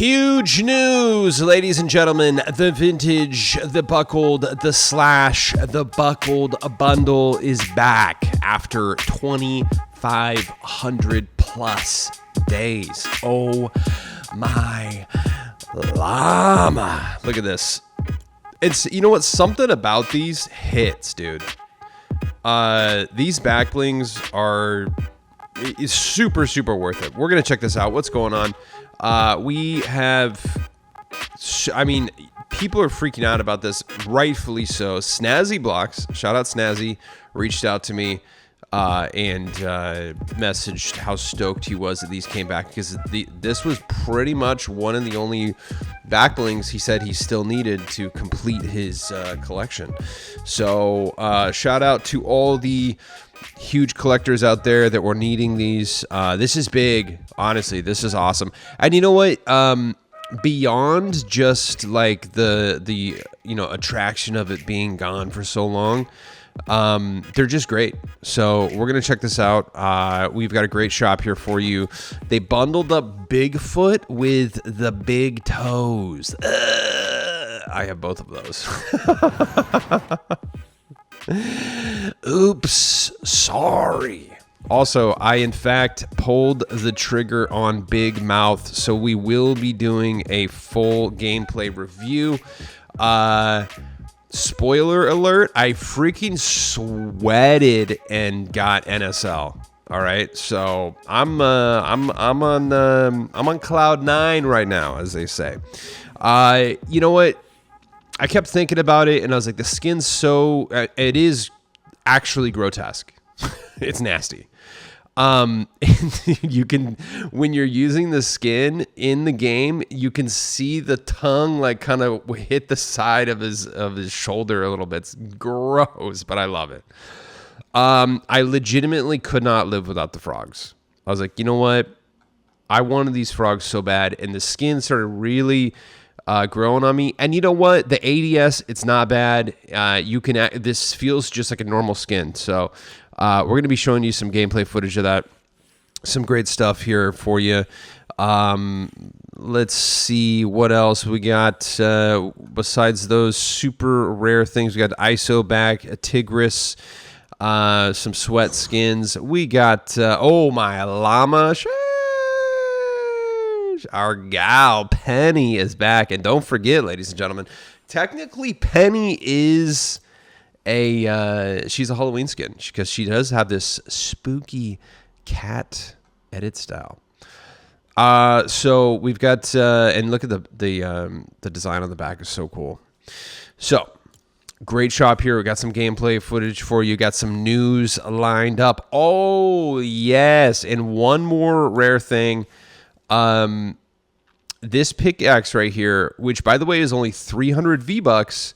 Huge news, ladies and gentlemen. The vintage, the buckled, the slash, the buckled bundle is back after 2,500 plus days. Oh my llama. Look at this. It's, you know what? Something about these hits, dude. These backblings are super, super worth it. We're going to check this out. What's going on? We have, I mean, people are freaking out about this, rightfully so. Snazzy Blocks, shout out Snazzy, reached out to me and messaged how stoked he was that these came back, because this was pretty much one of the only backblings he said he still needed to complete his collection. So shout out to all the huge collectors out there that were needing these. This is big. Honestly, this is awesome. And you know what? Beyond just like the attraction of it being gone for so long, they're just great. So we're gonna check this out. We've got a great shop here for you. They bundled up Bigfoot with the big toes. I have both of those. Oops, sorry. Also, I in fact pulled the trigger on Big Mouth, so we will be doing a full gameplay review. Spoiler alert, I freaking sweated and got NSL. All right, so I'm on cloud 9 right now, as they say. You know what? I kept thinking about it, and I was like, the skin's so... it is actually grotesque. It's nasty. And you can... When you're using the skin in the game, you can see the tongue, like, kind of hit the side of his shoulder a little bit. It's gross, but I love it. I legitimately could not live without the frogs. I was like, you know what? I wanted these frogs so bad, and the skin started really... growing on me. And you know what? The ADS, it's not bad. This feels just like a normal skin. So we're going to be showing you some gameplay footage of that. Some great stuff here for you. Let's see what else we got besides those super rare things. We got ISO back, a Tigris, some sweat skins. We got, oh my llama. Our gal Penny is back, and don't forget, ladies and gentlemen, technically Penny is she's a Halloween skin, because she does have this spooky cat edit style. So we've got and look at the design on the back is so cool. So great shop here. We got some gameplay footage for you. Got some news lined up. Oh yes, and one more rare thing. This pickaxe right here, which by the way is only 300 V-Bucks,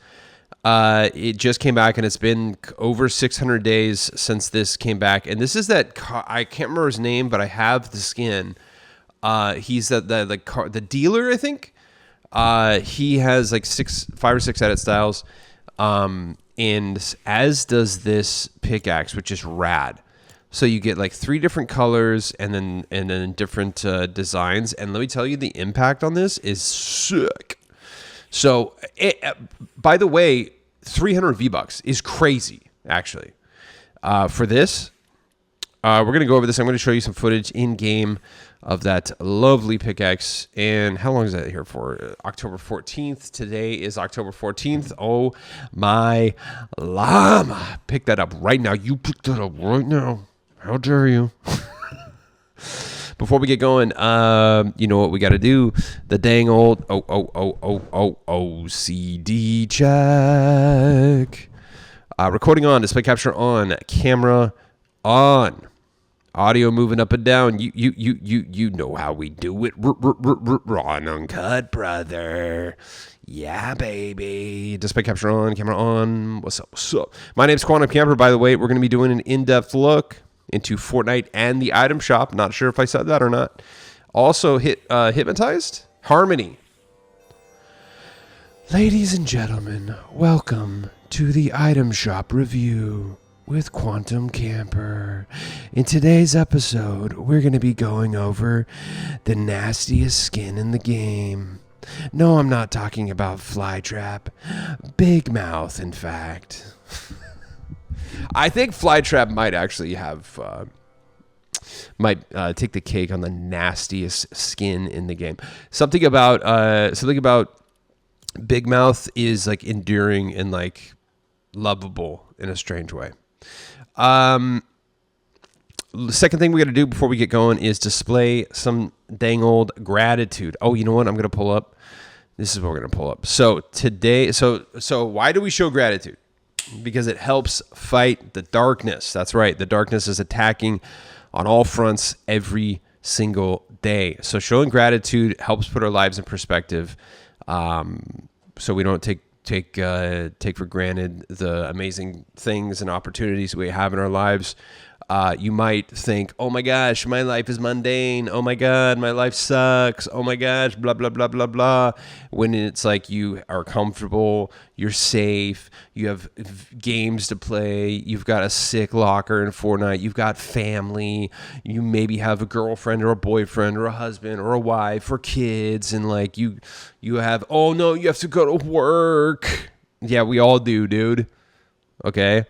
it just came back, and it's been over 600 days since this came back. And this is that I can't remember his name, but I have the skin. He's the dealer, I think. He has like 5 or 6 edit styles, and as does this pickaxe, which is rad. So you get like 3 different colors and then different designs. And let me tell you, the impact on this is sick. So, by the way, 300 V-Bucks is crazy, actually. For this, we're going to go over this. I'm going to show you some footage in-game of that lovely pickaxe. And how long is that here for? October 14th. Today is October 14th. Oh, my llama. Pick that up right now. You pick that up right now. How dare you? Before we get going, you know what we got to do? The dang old OCD check. Recording on, display capture on, camera on, audio moving up and down. You know how we do it. Raw and uncut, brother. Yeah, baby. Display capture on, camera on. What's up? What's up? My name's Quantum Camper, by the way. We're going to be doing an in-depth look into Fortnite and the item shop. Not sure if I said that or not. Also, hypnotized Harmony. Ladies and gentlemen, welcome to the item shop review. with Quantum Camper. In today's episode, we're going to be going over the nastiest skin in the game. No, I'm not talking about Flytrap. Big Mouth, in fact. I think Flytrap might actually have... take the cake on the nastiest skin in the game. Something about Big Mouth is like endearing and like lovable in a strange way. The second thing we got to do before we get going is display some dang old gratitude. Oh, you know what? I'm gonna pull up. This is what we're gonna pull up. So today, so why do we show gratitude? Because it helps fight the darkness. That's right. The darkness is attacking on all fronts every single day. So showing gratitude helps put our lives in perspective, so we don't take for granted the amazing things and opportunities we have in our lives. You might think, oh my gosh, my life is mundane. Oh my God, my life sucks. Oh my gosh, blah, blah, blah, blah, blah. When it's like you are comfortable, you're safe, you have games to play, you've got a sick locker in Fortnite, you've got family, you maybe have a girlfriend or a boyfriend or a husband or a wife or kids, and like you have, oh no, you have to go to work. Yeah, we all do, dude. Okay?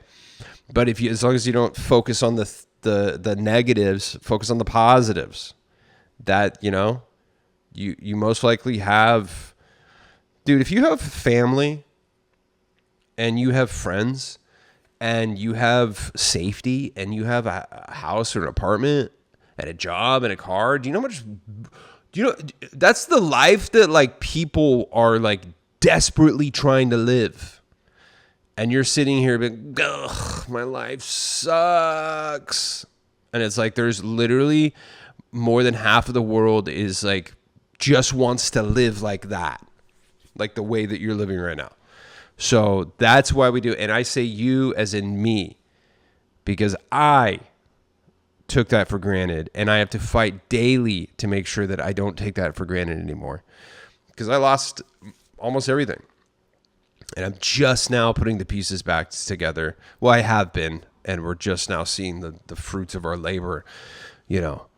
But as long as you don't focus on the negatives, focus on the positives, that, you most likely have, dude, if you have family and you have friends and you have safety and you have a house or an apartment and a job and a car, that's the life that like people are like desperately trying to live. And you're sitting here being, ugh, my life sucks. And it's like there's literally more than half of the world is like just wants to live like that. Like the way that you're living right now. So that's why we do it. And I say you as in me. Because I took that for granted. And I have to fight daily to make sure that I don't take that for granted anymore. Because I lost almost everything. And I'm just now putting the pieces back together. Well, I have been, and we're just now seeing the fruits of our labor, So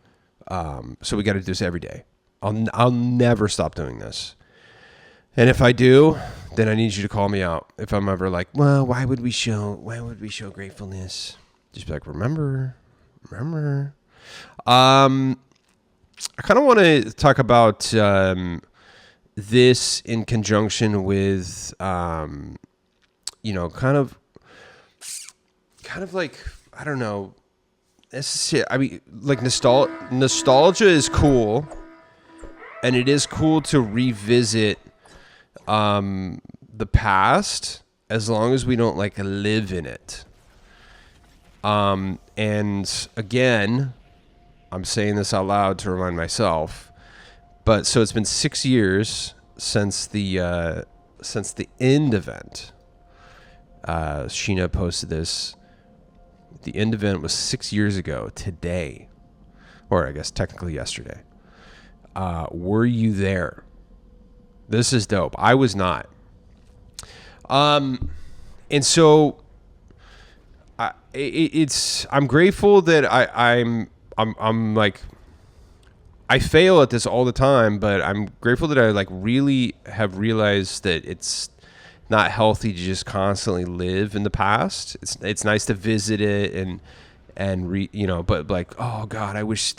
we got to do this every day. I'll never stop doing this. And if I do, then I need you to call me out. If I'm ever like, well, why would we show gratefulness? Just be like, remember. I kind of want to talk about this in conjunction with, kind of like, I don't know. I mean, like nostalgia is cool, and it is cool to revisit the past as long as we don't like live in it. And again, I'm saying this out loud to remind myself. But so it's been 6 years since the end event. Sheena posted this. The end event was 6 years ago today, or I guess technically yesterday. Were you there? This is dope. I was not. And so I'm grateful that I'm like. I fail at this all the time, but I'm grateful that I like really have realized that it's not healthy to just constantly live in the past. It's nice to visit it but like, oh God, I wish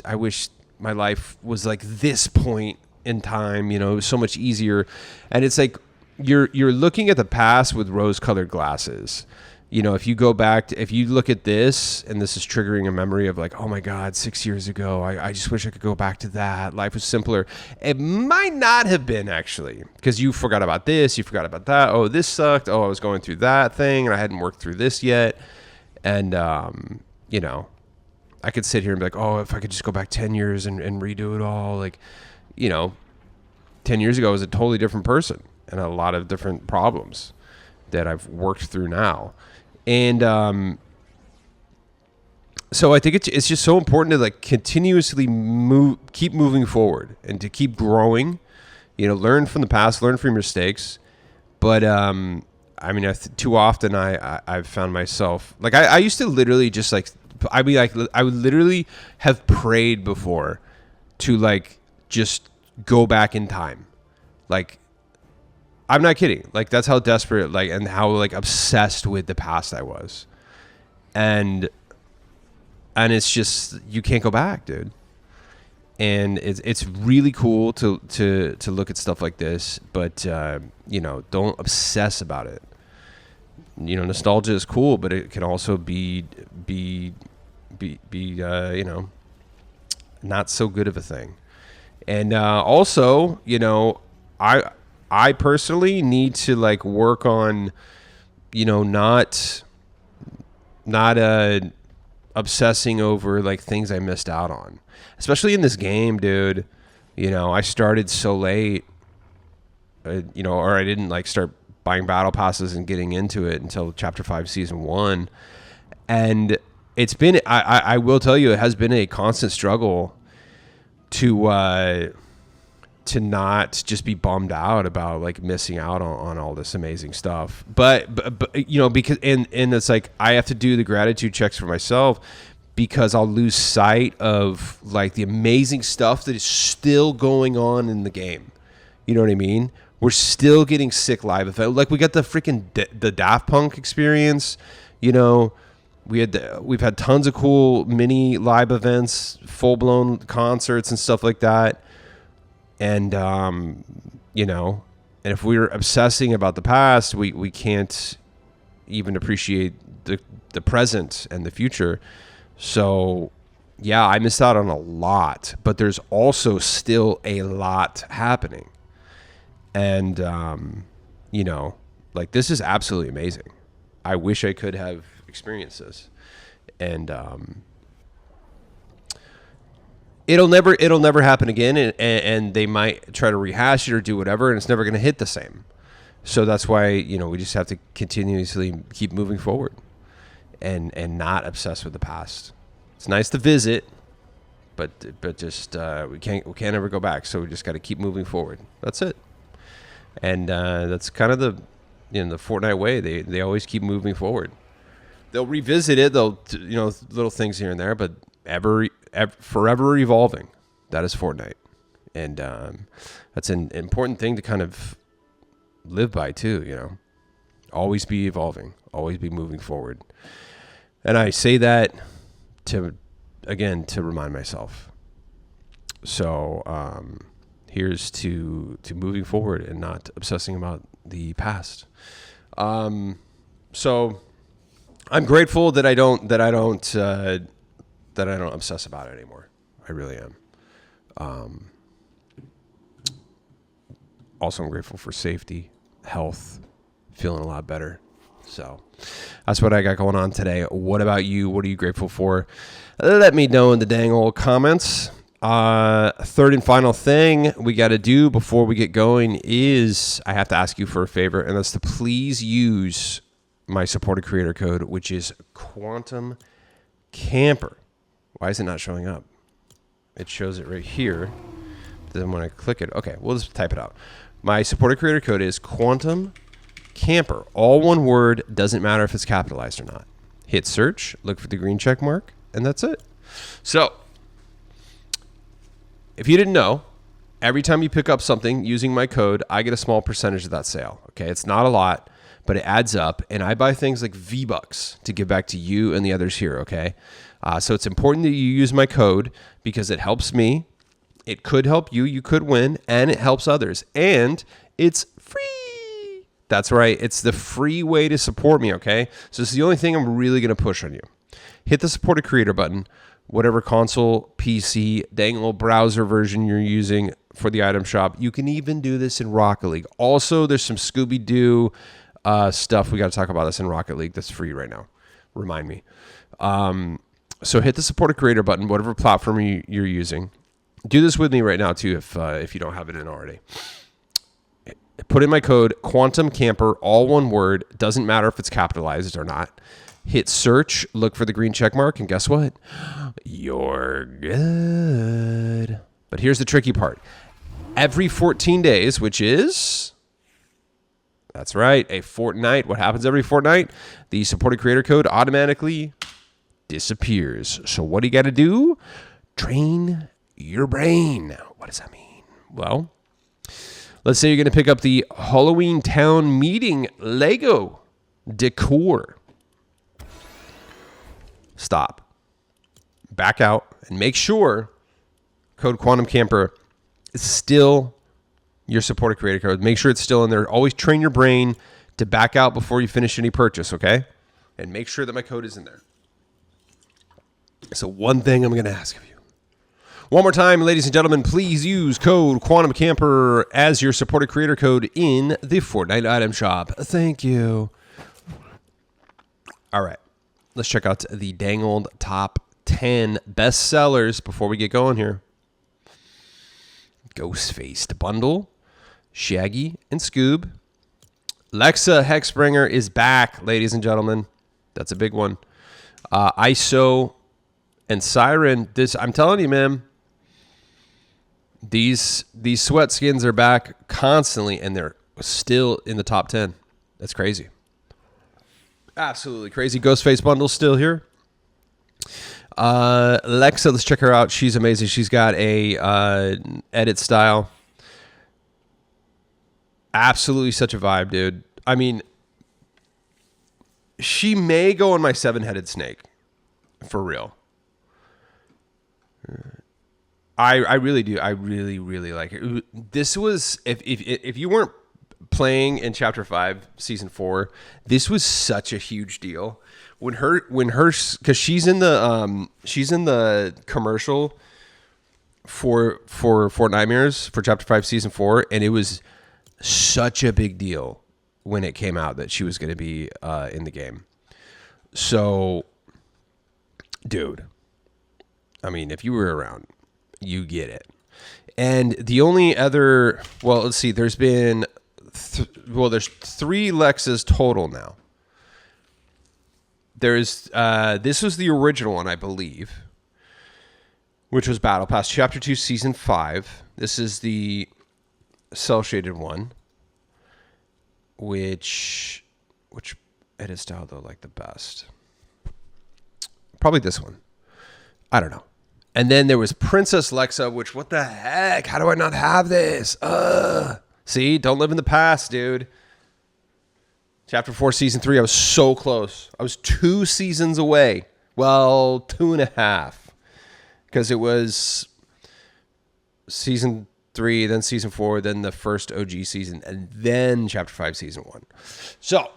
my life was like this point in time, it was so much easier. And it's like you're looking at the past with rose-colored glasses. If you go back if you look at this and this is triggering a memory of like, oh my God, 6 years ago, I just wish I could go back to that. Life was simpler. It might not have been actually, because you forgot about this, you forgot about that. Oh, this sucked. Oh, I was going through that thing and I hadn't worked through this yet. And, I could sit here and be like, oh, if I could just go back 10 years and redo it all. Like, 10 years ago I was a totally different person and a lot of different problems that I've worked through now. And so I think it's just so important to like continuously keep moving forward and to keep growing, learn from the past, learn from your mistakes. But I mean, too often I've found myself like I used to literally just like I would literally have prayed before to like just go back in time. Like, I'm not kidding. Like, that's how desperate, like, and how like obsessed with the past I was. And it's just, you can't go back, dude. And it's really cool to look at stuff like this, but you know, don't obsess about it. You know, nostalgia is cool, but it can also be you know, not so good of a thing. And also, you know, I personally need to like work on, you know, not obsessing over like things I missed out on, especially in this game, dude. You know, I started so late, you know, or I didn't like start buying battle passes and getting into it until chapter 5 season 1. And it's been, I will tell you, it has been a constant struggle to not just be bummed out about like missing out on all this amazing stuff. But you know, because, and it's like, I have to do the gratitude checks for myself because I'll lose sight of like the amazing stuff that is still going on in the game. You know what I mean? We're still getting sick live events. Like we got the freaking the Daft Punk experience, you know. We've had tons of cool mini live events, full blown concerts and stuff like that. And you know, and if we're obsessing about the past, we can't even appreciate the present and the future. So yeah, I missed out on a lot, but there's also still a lot happening. And you know, like this is absolutely amazing. I wish I could have experienced this. And it'll never happen again, and they might try to rehash it or do whatever, and it's never going to hit the same. So that's why, you know, we just have to continuously keep moving forward and not obsess with the past. It's nice to visit, but just we can't ever go back. So we just got to keep moving forward. That's it. And that's kind of the Fortnite way. They always keep moving forward. They'll revisit it. They'll, you know, little things here and there, but forever evolving. That is Fortnite. And that's an important thing to kind of live by too, you know. Always be evolving. Always be moving forward. And I say that to remind myself. So here's to moving forward and not obsessing about the past. So I'm grateful that I don't obsess about it anymore. I really am. Also, I'm grateful for safety, health, feeling a lot better. So that's what I got going on today. What about you? What are you grateful for? Let me know in the dang old comments. Third and final thing we got to do before we get going is I have to ask you for a favor, and that's to please use my supported creator code, which is Quantum Camper. Why is it not showing up? It shows it right here. Then when I click it, okay, we'll just type it out. My supported creator code is Quantum Camper. All one word, doesn't matter if it's capitalized or not. Hit search, look for the green check mark, and that's it. So, if you didn't know, every time you pick up something using my code, I get a small percentage of that sale. Okay, it's not a lot, but it adds up, and I buy things like V-Bucks to give back to you and the others here, okay? So it's important that you use my code because it helps me. It could help you. You could win, and it helps others. And it's free. That's right. It's the free way to support me, okay? So this is the only thing I'm really going to push on you. Hit the support a creator button, whatever console, PC, dang old browser version you're using for the item shop. You can even do this in Rocket League. Also, there's some Scooby-Doo stuff. We got to talk about this in Rocket League that's free right now. Remind me. So hit the support a creator button, whatever platform you're using. Do this with me right now too, if you don't have it in already. Put in my code Quantum Camper, all one word. Doesn't matter if it's capitalized or not. Hit search, look for the green check mark, and guess what? You're good. But here's the tricky part. Every 14 days, which is That's right, a Fortnite. What happens every Fortnite? The supported creator code automatically disappears. So what do you got to do? Train your brain. What does that mean? Well, let's say you're going to pick up the Halloween Town Meeting Lego decor. Stop. Back out and make sure code Quantum Camper is still your supported creator code. Make sure it's still in there. Always train your brain to back out before you finish any purchase, okay? And make sure that my code is in there. So one thing I'm going to ask of you. One more time, ladies and gentlemen, please use code Quantum Camper as your supported creator code in the Fortnite item shop. Thank you. All right. Let's check out the dang old top 10 best sellers before we get going here. Ghostfaced Bundle, Shaggy and Scoob. Lexa Hexbringer is back, ladies and gentlemen. That's a big one. ISO and Siren. I'm telling you, man. These sweat skins are back constantly, and they're still in the top 10. That's crazy. Absolutely crazy. Ghostface Bundle still here. Lexa, let's check her out. She's amazing. She's got a edit style. Absolutely such a vibe, dude. I mean, she may go on my 7-headed snake. For real. I really do. I really, really like it. This was, if you weren't playing in Chapter 5, Season 4, this was such a huge deal. When her, because she's in the commercial for Fortnitemares for Chapter 5, Season 4, and it was such a big deal when it came out that she was going to be in the game. So, dude, I mean, if you were around, you get it. And the only other, well, let's see, there's been, there's 3 Lexas total now. There's, this was the original one, I believe, which was Battle Pass, Chapter 2, Season 5. This is the cel-shaded one, which edit style, though, like the best? Probably this one. I don't know. And then there was Princess Lexa, which, what the heck? How do I not have this? See, don't live in the past, dude. Chapter 4, Season 3, I was so close. I was 2 seasons away. Well, 2.5. Because it was Season 3, then Season 4, then the first OG season, and then Chapter 5, Season 1. So,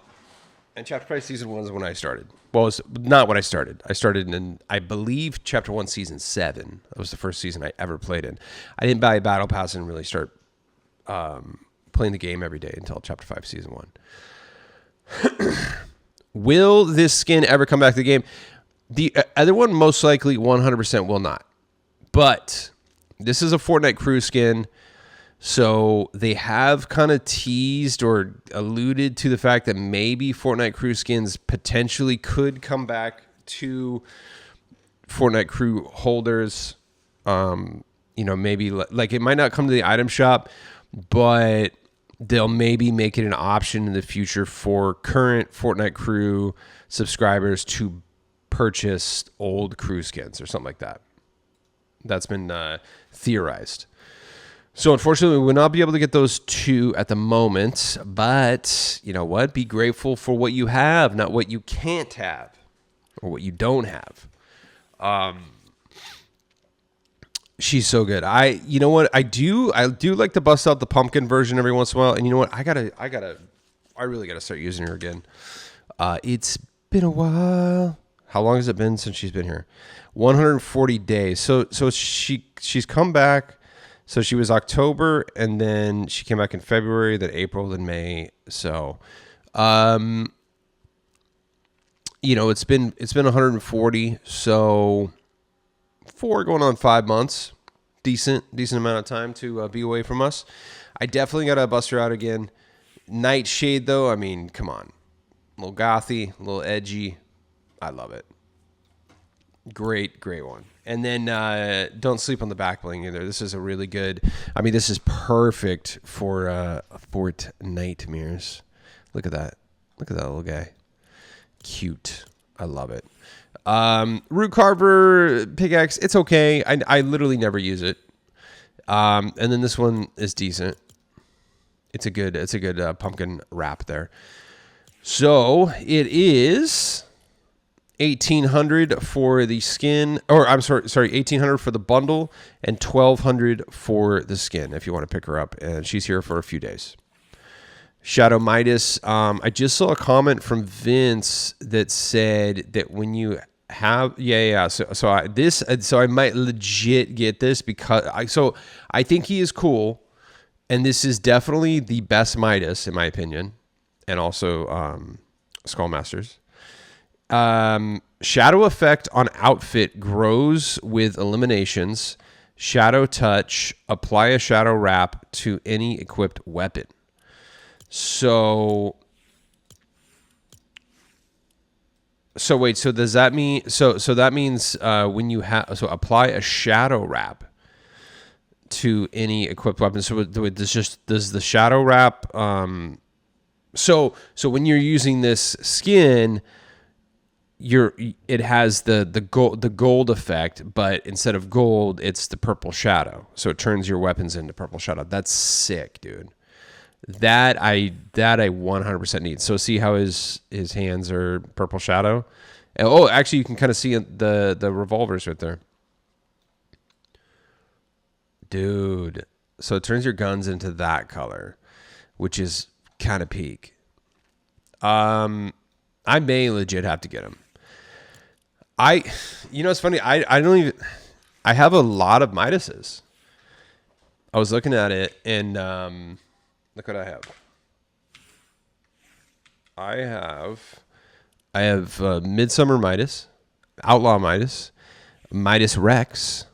and Chapter 5, Season 1 is when I started. Well, it's not when I started. I started in, I believe, Chapter 1, Season 7. That was the first season I ever played in. I didn't buy a Battle Pass and really start playing the game every day until Chapter 5, Season 1. Will this skin ever come back to the game? The other one most likely 100% will not. But this is a Fortnite crew skin. So they have kind of teased or alluded to the fact that maybe Fortnite crew skins potentially could come back to Fortnite crew holders. Maybe like it might not come to the item shop, but they'll maybe make it an option in the future for current Fortnite crew subscribers to purchase old crew skins or something like that. That's been theorized. So unfortunately, we will not be able to get those 2 at the moment. But you know what? Be grateful for what you have, not what you can't have or what you don't have. She's so good. You know what? I do like to bust out the pumpkin version every once in a while. And you know what? I really gotta start using her again. It's been a while. How long has it been since she's been here? 140 days. So she's come back. So she was October, and then she came back in February, then April, then May. So, it's been 140. So 4 going on 5 months, decent amount of time to be away from us. I definitely got to bust her out again. Nightshade, though, I mean, come on. A little gothy, a little edgy. I love it. Great one. And then don't sleep on the back bling either. This is a really good, this is perfect for Fortnitemares. Look at that. Look at that little guy. Cute. I love it. Root carver pickaxe. It's okay. I literally never use it. And then this one is decent. It's a good pumpkin wrap there. So it is 1,800 for the skin, or I'm sorry, 1,800 for the bundle and 1,200 for the skin if you want to pick her up. And she's here for a few days. Shadow Midas. I just saw a comment from Vince that said that when you have, So I might legit get this because I think he is cool, and this is definitely the best Midas in my opinion, and also Skullmasters. Shadow effect on outfit grows with eliminations. Shadow touch. Apply a shadow wrap to any equipped weapon. So wait, so does that mean, so that means when you have, so apply a shadow wrap to any equipped weapon. So does the shadow wrap, so when you're using this skin, it has the gold effect, but instead of gold, it's the purple shadow. So it turns your weapons into purple shadow. That's sick, dude. That I 100% need. So see how his hands are purple shadow. And, actually, you can kind of see the revolvers right there, dude. So it turns your guns into that color, which is kind of peak. I may legit have to get him. It's funny. I don't even. I have a lot of Midases. I was looking at it and. Look what I have. I have Midsummer Midas, Outlaw Midas, Midas Rex,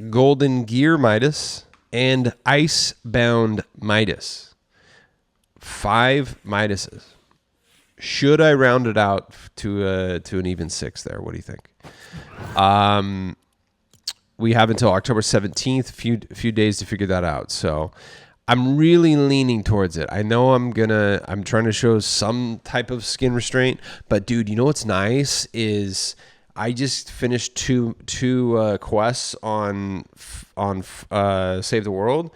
Golden Gear Midas, and Icebound Midas. 5 Midases. Should I round it out to an even 6 there? What do you think? We have until October 17th, few days to figure that out. So I'm really leaning towards it. I know I'm trying to show some type of skin restraint, but dude, you know what's nice is I just finished two quests on Save the World,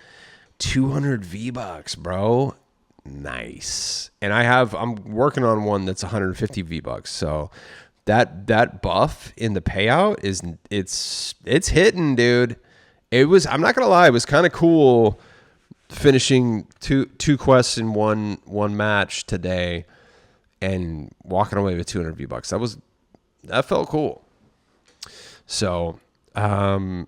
200 V-Bucks, bro. Nice. And I'm working on one that's 150 V-Bucks. So that buff in the payout it's hitting, dude. I'm not gonna lie, it was kind of cool finishing two quests in one match today and walking away with 200 V-Bucks. That felt cool. So, I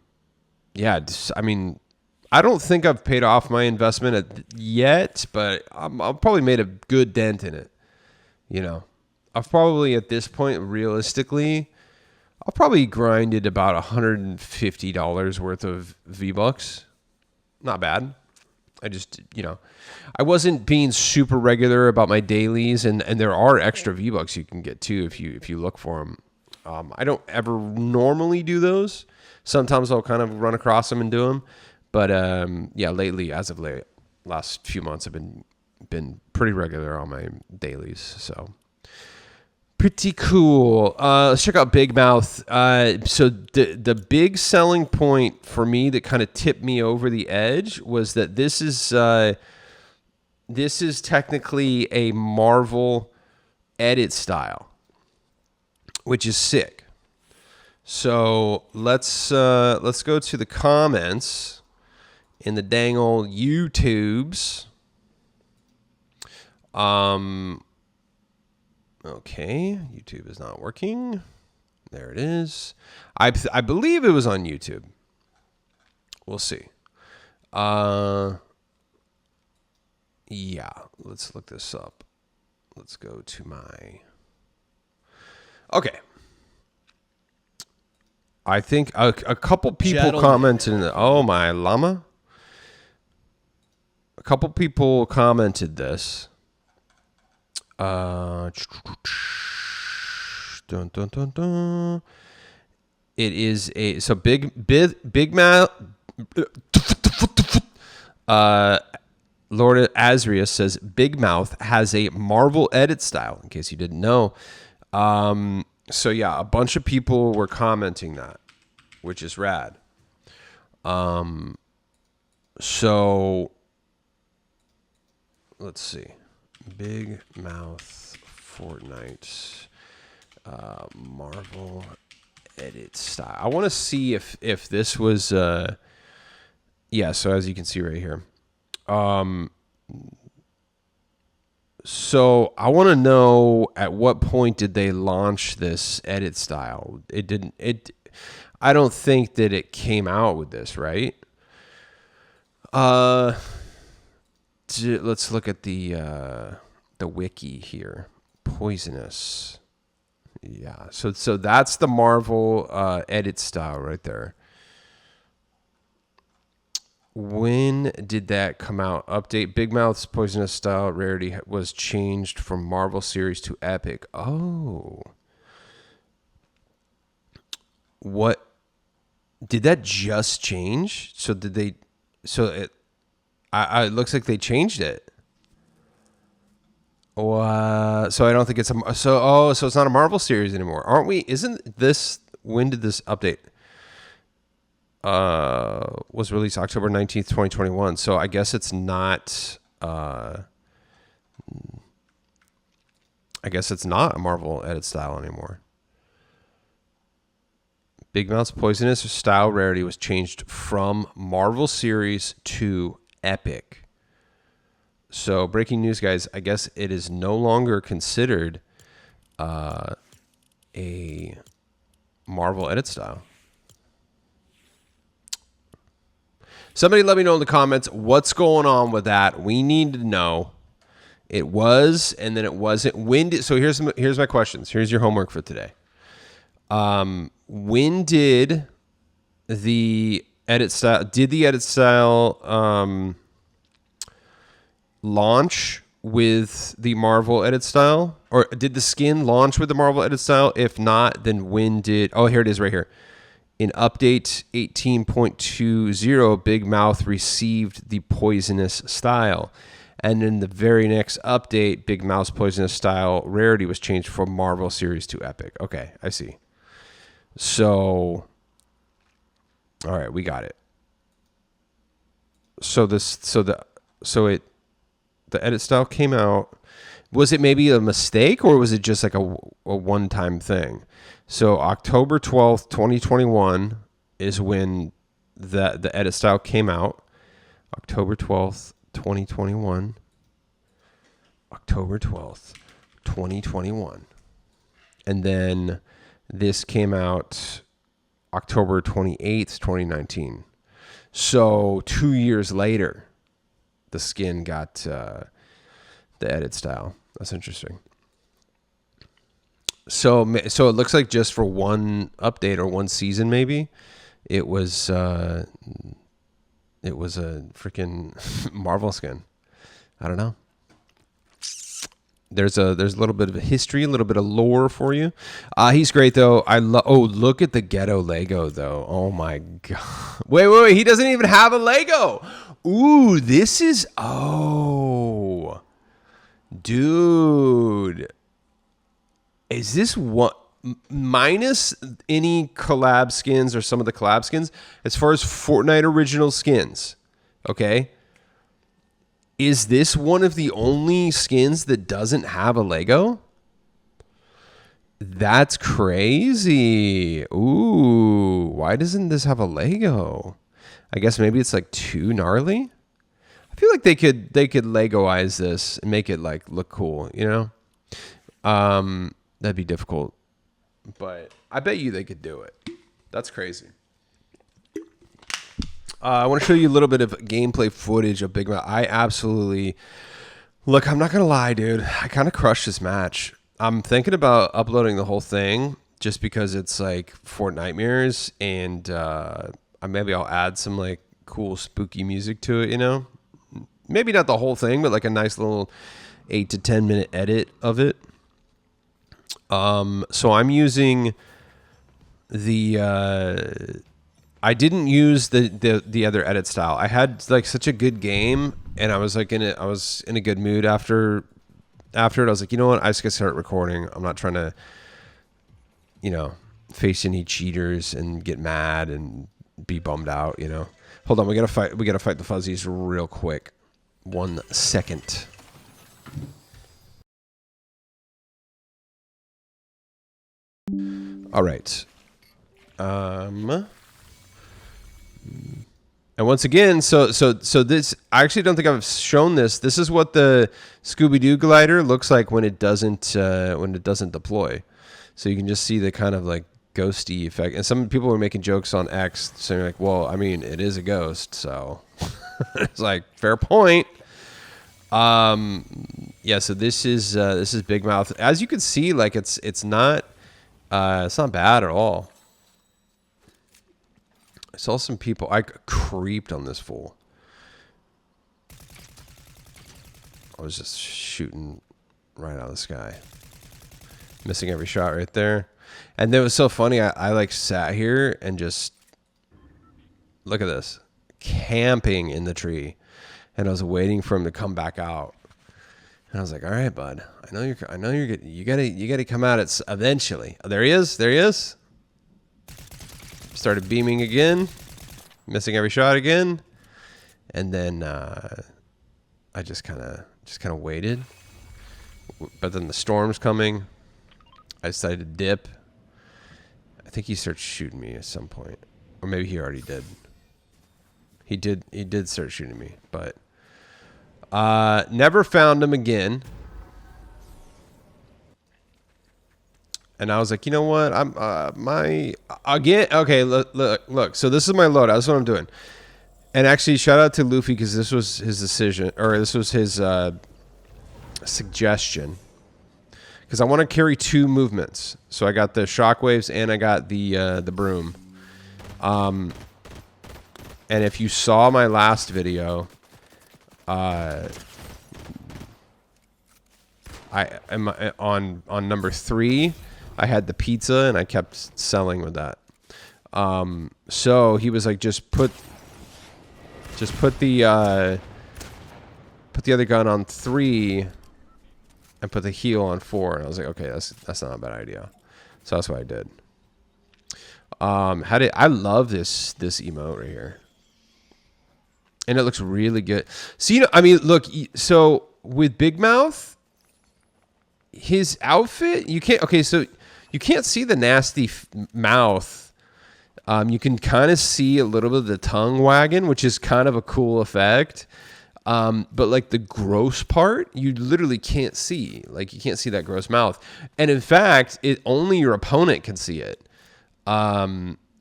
don't think I've paid off my investment yet, but I've probably made a good dent in it. I've probably at this point, realistically, I'll probably grinded about $150 worth of V-Bucks. Not bad. I just, I wasn't being super regular about my dailies, and there are extra V-Bucks you can get too if you look for them. I don't ever normally do those. Sometimes I'll kind of run across them and do them, but lately, as of late, last few months, I've been pretty regular on my dailies. So pretty cool. Let's check out Big Mouth. So the big selling point for me that kind of tipped me over the edge was that this is technically a Marvel edit style, which is sick. So let's go to the comments in the dang old YouTubes. Okay, YouTube is not working. There it is. I believe it was on YouTube. We'll see. Yeah, let's look this up. Let's go to my... Okay. I think a couple people commented in the... Oh, my llama. A couple people commented this. Dun, dun, dun, dun. It is so big mouth. Lord Asrius says Big Mouth has a Marvel edit style, in case you didn't know. So yeah, a bunch of people were commenting that, which is rad. So let's see. Big Mouth Fortnite Marvel edit style. I want to see if this was yeah, so as you can see right here. So I want to know at what point did they launch this edit style? I don't think that it came out with this, right? Let's look at the wiki here. Poisonous. Yeah. So that's the Marvel edit style right there. When did that come out? Update. Big Mouth's Poisonous style rarity was changed from Marvel series to Epic. Oh. What? Did that just change? So did they... So it looks like they changed it. So I don't think it's so it's not a Marvel series anymore. Aren't we? Isn't this... When did this update... was released October 19th, 2021. So I guess it's not a Marvel edit style anymore. Big Mouth's Poisonous style rarity was changed from Marvel series to Epic. So breaking news, guys, I guess it is no longer considered a Marvel edit style. Somebody let me know in the comments what's going on with that. We need to know. It was, and then it wasn't. So here's my questions. Here's your homework for today. When did the edit style launch with the Marvel edit style, or did the skin launch with the Marvel edit style? If not, then when did? Oh, here it is, right here. In update 18.20, Big Mouth received the Poisonous style. And in the very next update, Big Mouth's Poisonous style rarity was changed from Marvel series to Epic. Okay, I see. So, all right, we got it. The edit style came out. Was it maybe a mistake, or was it just like a one-time thing? So October 12th, 2021 is when the edit style came out. October 12th, 2021. October 12th, 2021. And then this came out October 28th, 2019. So 2 years later, the skin got the edit style. That's interesting. So it looks like just for one update or one season, maybe it was a freaking Marvel skin. I don't know. There's a little bit of a history, a little bit of lore for you. He's great though. Look at the ghetto Lego though. Oh my god. Wait. He doesn't even have a Lego. Ooh, this is dude. Is this what, minus any collab skins or some of the collab skins, as far as Fortnite original skins, okay? Is this one of the only skins that doesn't have a Lego? That's crazy. Ooh, why doesn't this have a Lego? I guess maybe it's like too gnarly. I feel like they could Legoize this and make it like look cool, you know? That'd be difficult, but I bet you they could do it. That's crazy. I want to show you a little bit of gameplay footage of Big Mouth. I absolutely... Look, I'm not going to lie, dude. I kind of crushed this match. I'm thinking about uploading the whole thing just because it's like Fortnitemares, and maybe I'll add some like cool spooky music to it, you know? Maybe not the whole thing, but like a nice little 8 to 10 minute edit of it. So I'm using the I didn't use the other edit style. I had like such a good game, and I was like I was in a good mood after it. I was like, you know what? I just gotta start recording. I'm not trying to, you know, face any cheaters and get mad and be bummed out. You know. Hold on, we gotta fight the fuzzies real quick. 1 second. All right. And once again, so this, I actually don't think I've shown this. This is what the Scooby-Doo glider looks like when it doesn't deploy. So you can just see the kind of like ghosty effect. And some people were making jokes on X saying like, well, I mean, it is a ghost, so it's like fair point. Yeah, so this is Big Mouth. As you can see, like it's not bad at all. I saw some people. I creeped on this fool. I was just shooting right out of the sky, missing every shot right there. And it was so funny. I like sat here and just look at this, camping in the tree, and I was waiting for him to come back out. And I was like, "All right, bud. I know you're good. You gotta come out eventually." Oh, there he is. There he is. Started beaming again, missing every shot again, and then I just kind of waited. But then the storm's coming. I decided to dip. I think he started shooting me at some point, or maybe he already did. He did start shooting me, but never found him again. And I was like, you know what? I'm okay. Look. So this is my loadout. This is what I'm doing. And actually, shout out to Luffy because this was his decision, or this was his suggestion. Because I want to carry 2 movements. So I got the shockwaves and I got the broom. And if you saw my last video, I am on number 3. I had the pizza and I kept selling with that. So he was like, just put the other gun on 3 and put the heel on 4. And I was like, okay, that's not a bad idea. So that's what I did. I love this emote right here. And it looks really good. So, you know, I mean, look, so with Big Mouth, his outfit, you can't see the nasty mouth. You can kind of see a little bit of the tongue wagging, which is kind of a cool effect. But like the gross part, you literally can't see. Like you can't see that gross mouth. And in fact, only your opponent can see it.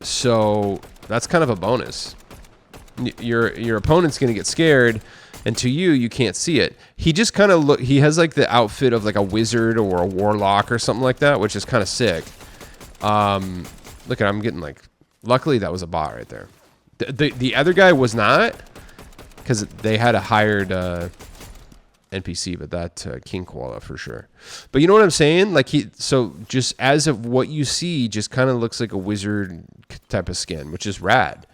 So that's kind of a bonus. Your opponent's going to get scared, and to you can't see it. He just kind of he has like the outfit of like a wizard or a warlock or something like that, which is kind of sick. Look at, I'm getting like, luckily that was a bot right there. The other guy was not, because they had a hired NPC, but that King Koala for sure. But you know what I'm saying? Like so just as of what you see, just kind of looks like a wizard type of skin, which is rad.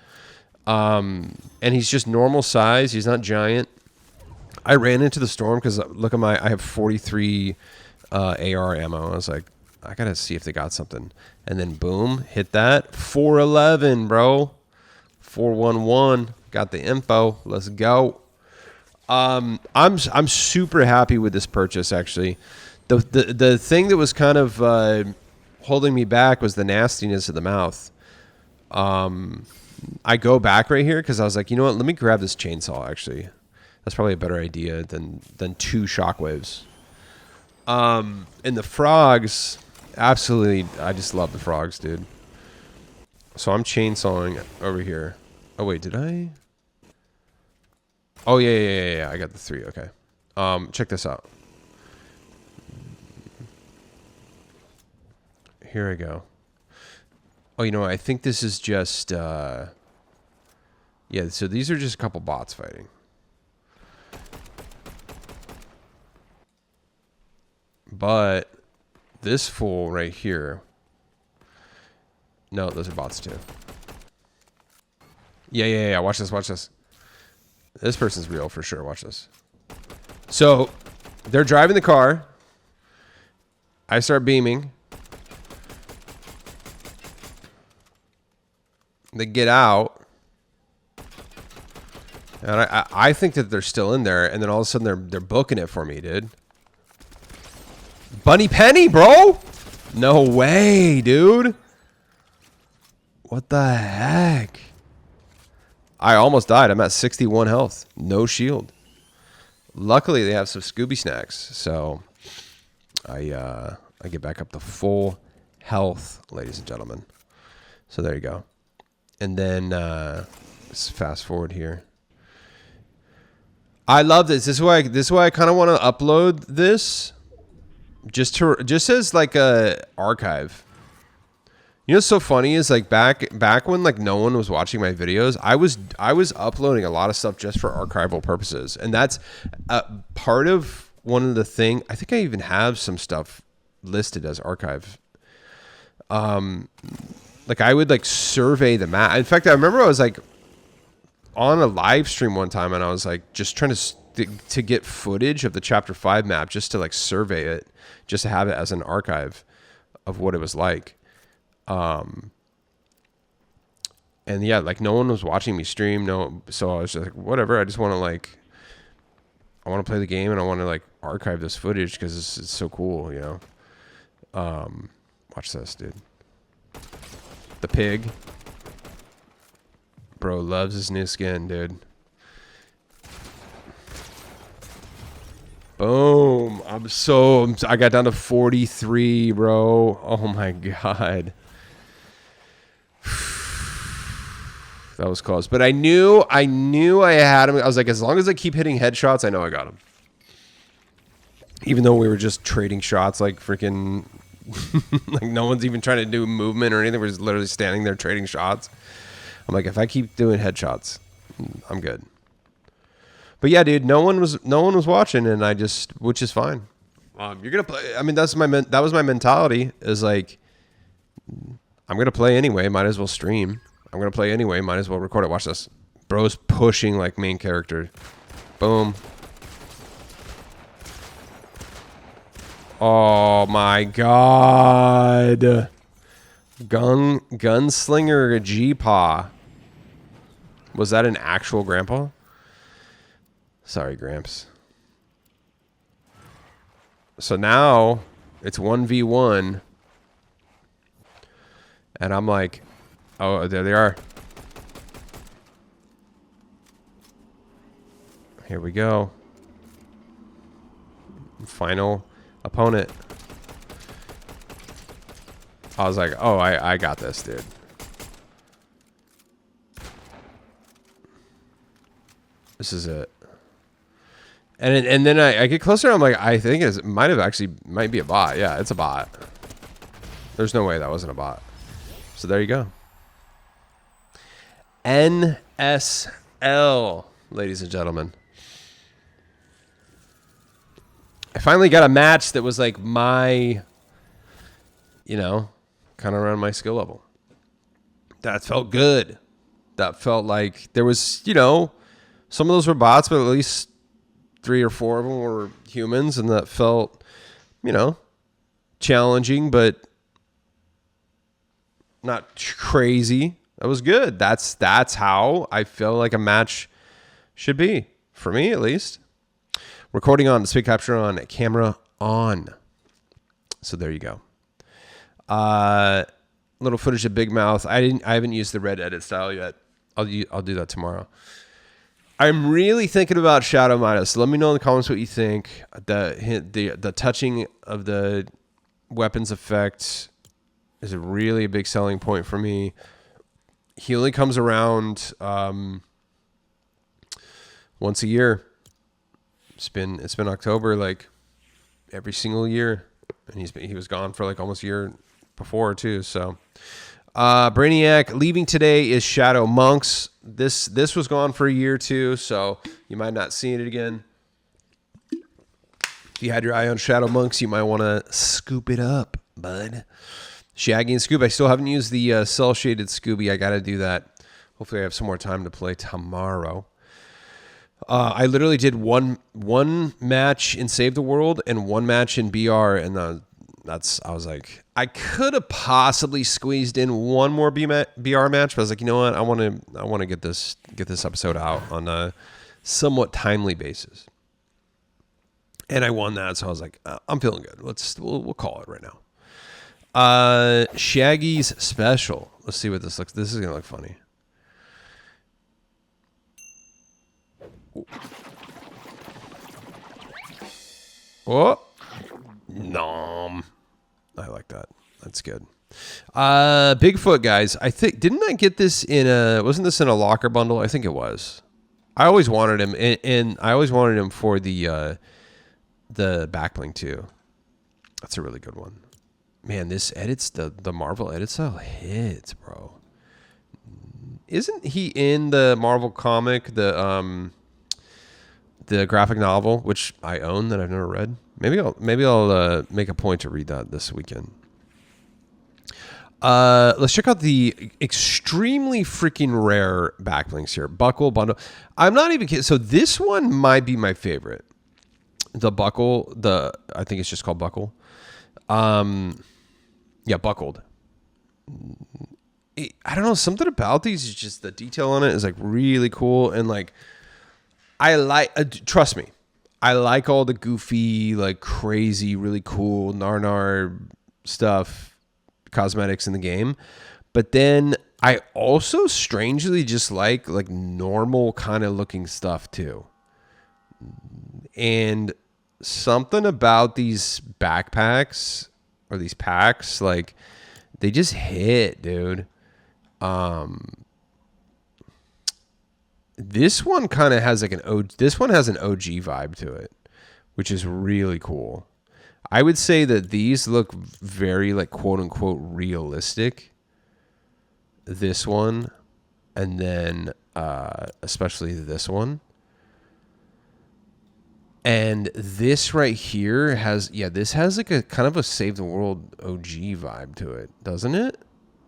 And he's just normal size. He's not giant. I ran into the storm because look at I have 43 AR ammo. I was like, I gotta see if they got something. And then boom, hit that 411, bro. 411. Got the info. Let's go. I'm super happy with this purchase. Actually, the thing that was kind of holding me back was the nastiness of the mouth. I go back right here because I was like, you know what? Let me grab this chainsaw. Actually, that's probably a better idea than 2 shockwaves. And the frogs, absolutely, I just love the frogs, dude. So I'm chainsawing over here. Oh wait, did I? Oh yeah. I got the 3. Okay. Check this out. Here I go. Oh, you know what? I think this is just, yeah, so these are just a couple bots fighting. But this fool right here, no, those are bots too. Yeah. Watch this. Watch this. This person's real for sure. Watch this. So they're driving the car. I start beaming. They get out. And I think that they're still in there. And then all of a sudden they're booking it for me, dude. Bunny Penny, bro. No way, dude. What the heck? I almost died. I'm at 61 health. No shield. Luckily, they have some Scooby snacks. So I get back up to full health, ladies and gentlemen. So there you go. And then let's fast forward here. I love this. This is why I kind of want to upload this just as like a archive. You know what's so funny is like back when like no one was watching my videos, I was uploading a lot of stuff just for archival purposes. And that's part of one of the thing. I think I even have some stuff listed as archive. Like I would like survey the map. In fact, I remember I was like on a live stream one time and I was like just trying to get footage of the chapter 5 map just to like survey it, just to have it as an archive of what it was like. And yeah, like no one was watching me stream. So I was just like, whatever. I just want to I want to play the game and I want to like archive this footage because it's so cool, you know? Watch this, dude. The pig. Bro loves his new skin, dude. Boom. I got down to 43, bro. Oh my God. That was close. But I knew I had him. I was like, as long as I keep hitting headshots, I know I got him. Even though we were just trading shots like freaking like no one's even trying to do movement or anything. We're just literally standing there trading shots. I'm like, if I keep doing headshots, I'm good. But yeah, dude, no one was watching, and which is fine. You're gonna play. I mean, that was my mentality. Is like, I'm gonna play anyway. Might as well stream. I'm gonna play anyway. Might as well record it. Watch this. Bro's pushing like main character. Boom. Oh my God. Gunslinger G-Paw. Was that an actual grandpa? Sorry, Gramps. So now it's 1v1. And I'm like, oh, there they are. Here we go. Final opponent. I was like, oh, I got this, dude. This is it. And then I get closer, I'm like, I think it might be a bot. Yeah, it's a bot. There's no way that wasn't a bot. So there you go. NSL, ladies and gentlemen. I finally got a match that was like my, you know, kind of around my skill level. That felt good. That felt like there was, you know, some of those were bots, but at least 3 or 4 of them were humans, and that felt, you know, challenging, but not crazy. That was good. That's how I feel like a match should be, for me at least. Recording on, speed capture on, camera on. So there you go. Little footage of Big Mouth. I haven't used the red edit style yet. I'll do that tomorrow. I'm really thinking about Shadow Midas. So let me know in the comments what you think. The touching of the weapons effect is really a big selling point for me. He only comes around once a year. It's been October like every single year, and he was gone for like almost a year before too. So Brainiac leaving today is Shadow Monks. This was gone for a year too, so you might not see it again. If you had your eye on Shadow Monks, you might want to scoop it up, bud. Shaggy and Scooby. I still haven't used the cell shaded Scooby. I got to do that. Hopefully I have some more time to play tomorrow. I literally did one match in Save the World and one match in BR, and I was like, I could have possibly squeezed in one more BR match, but I was like, you know what, I want to get this episode out on a somewhat timely basis, and I won that, so I was like, I'm feeling good. We'll call it right now. Shaggy's special. Let's see what this looks. This is gonna look funny. Oh, nom. I like that. That's good. Bigfoot, guys. I think, didn't I get this wasn't this in a locker bundle? I think it was. I always wanted him, and I always wanted him for the backbling too. That's a really good one. Man, this edits, the Marvel edit style hits, bro. Isn't he in the Marvel comic, the graphic novel, which I own that I've never read? Maybe I'll make a point to read that this weekend. Let's check out the extremely freaking rare backlinks here. Buckle bundle. I'm not even kidding. So this one might be my favorite. The buckle. I think it's just called buckle. Yeah, buckled. I don't know. Something about these is just the detail on it is like really cool, and like I like. Trust me, I like all the goofy, like crazy, really cool nar stuff, cosmetics in the game. But then I also strangely just like normal kind of looking stuff too. And something about these backpacks or these packs, like they just hit, dude. This one kind of has like this one has an OG vibe to it, which is really cool. I would say that these look very like quote unquote realistic. This one, and then especially this one. And this right here has, this has like a kind of a Save the World OG vibe to it, doesn't it?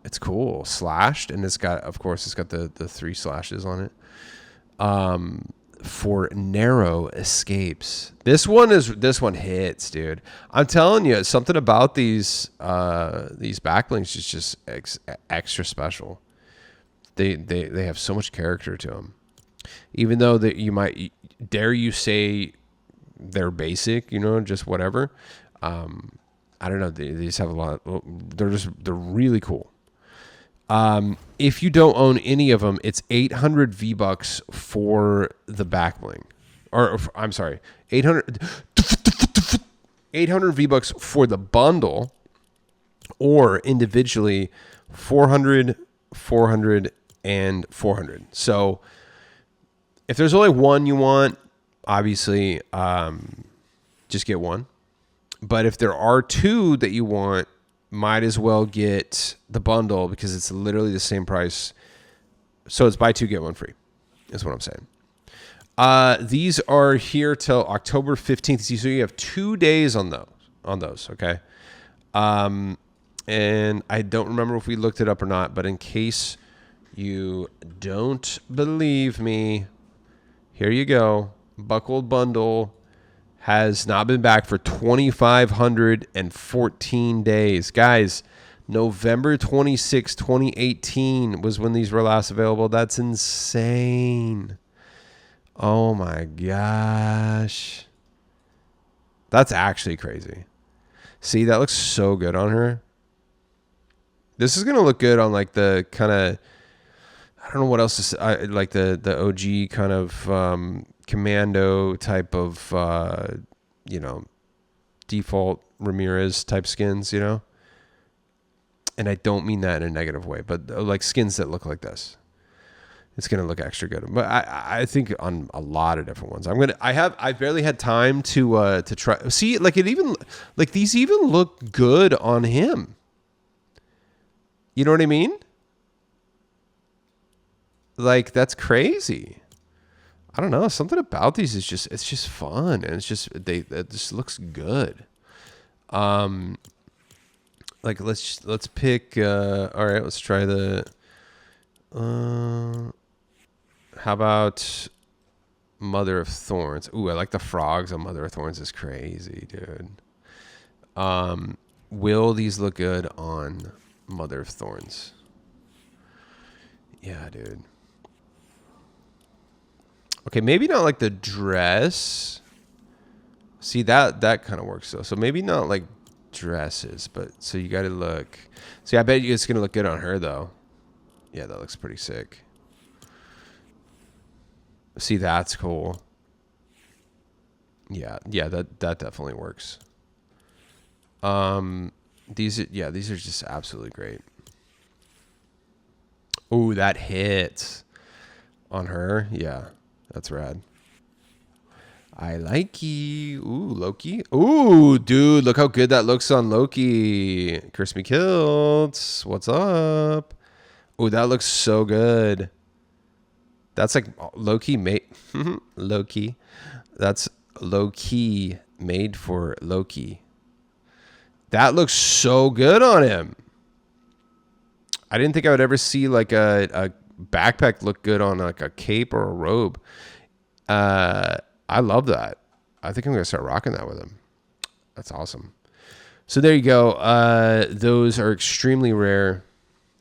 It's cool. Slashed, and it's got the 3 slashes on it. For narrow escapes. This one hits, dude. I'm telling you, something about these backlinks is just extra special. They have so much character to them. Even though that you might dare you say they're basic, just whatever. I don't know. They just have a lot. They're really cool. If you don't own any of them, it's 800 V-Bucks for the backbling. I'm sorry, 800 V-Bucks for the bundle, or individually 400, 400, and 400. So if there's only one you want, obviously, just get one. But if there are 2 that you want, might as well get the bundle because it's literally the same price. So it's buy 2, get 1 free. Is what I'm saying. These are here till October 15th. So you have 2 days on those. Okay. And I don't remember if we looked it up or not, but in case you don't believe me, here you go. Buckled bundle has not been back for 2,514 days. Guys, November 26, 2018 was when these were last available. That's insane. Oh my gosh. That's actually crazy. See, that looks so good on her. This is going to look good on like the kind of, I don't know what else to say, like the OG kind of commando type of, default Ramirez type skins, And I don't mean that in a negative way, but like skins that look like this. It's going to look extra good. But I think on a lot of different ones. I barely had time to try. See, like these even look good on him. You know what I mean? Like, that's crazy. I don't know. Something about these is just fun, and it just looks good. Like let's pick. All right, let's try the How about Mother of Thorns? Ooh, I like the frogs on Mother of Thorns. Is crazy, dude. Will these look good on Mother of Thorns? Yeah, dude. Okay, maybe not like the dress. See, that kind of works though. So maybe not like dresses, but so you got to look. See, I bet you it's gonna look good on her though. Yeah, that looks pretty sick. See, that's cool. Yeah, that definitely works. These are just absolutely great. Ooh, that hits on her. Yeah, that's rad. I like you. Ooh, Loki. Ooh, dude, look how good that looks on Loki. Crispy Kilts. What's up? Ooh, that looks so good. That's like low-key made. Low-key. That's low-key made for Loki. That looks so good on him. I didn't think I would ever see like a backpack look good on like a cape or a robe. I love that. I think I'm going to start rocking that with him. That's awesome. So there you go. Those are extremely rare.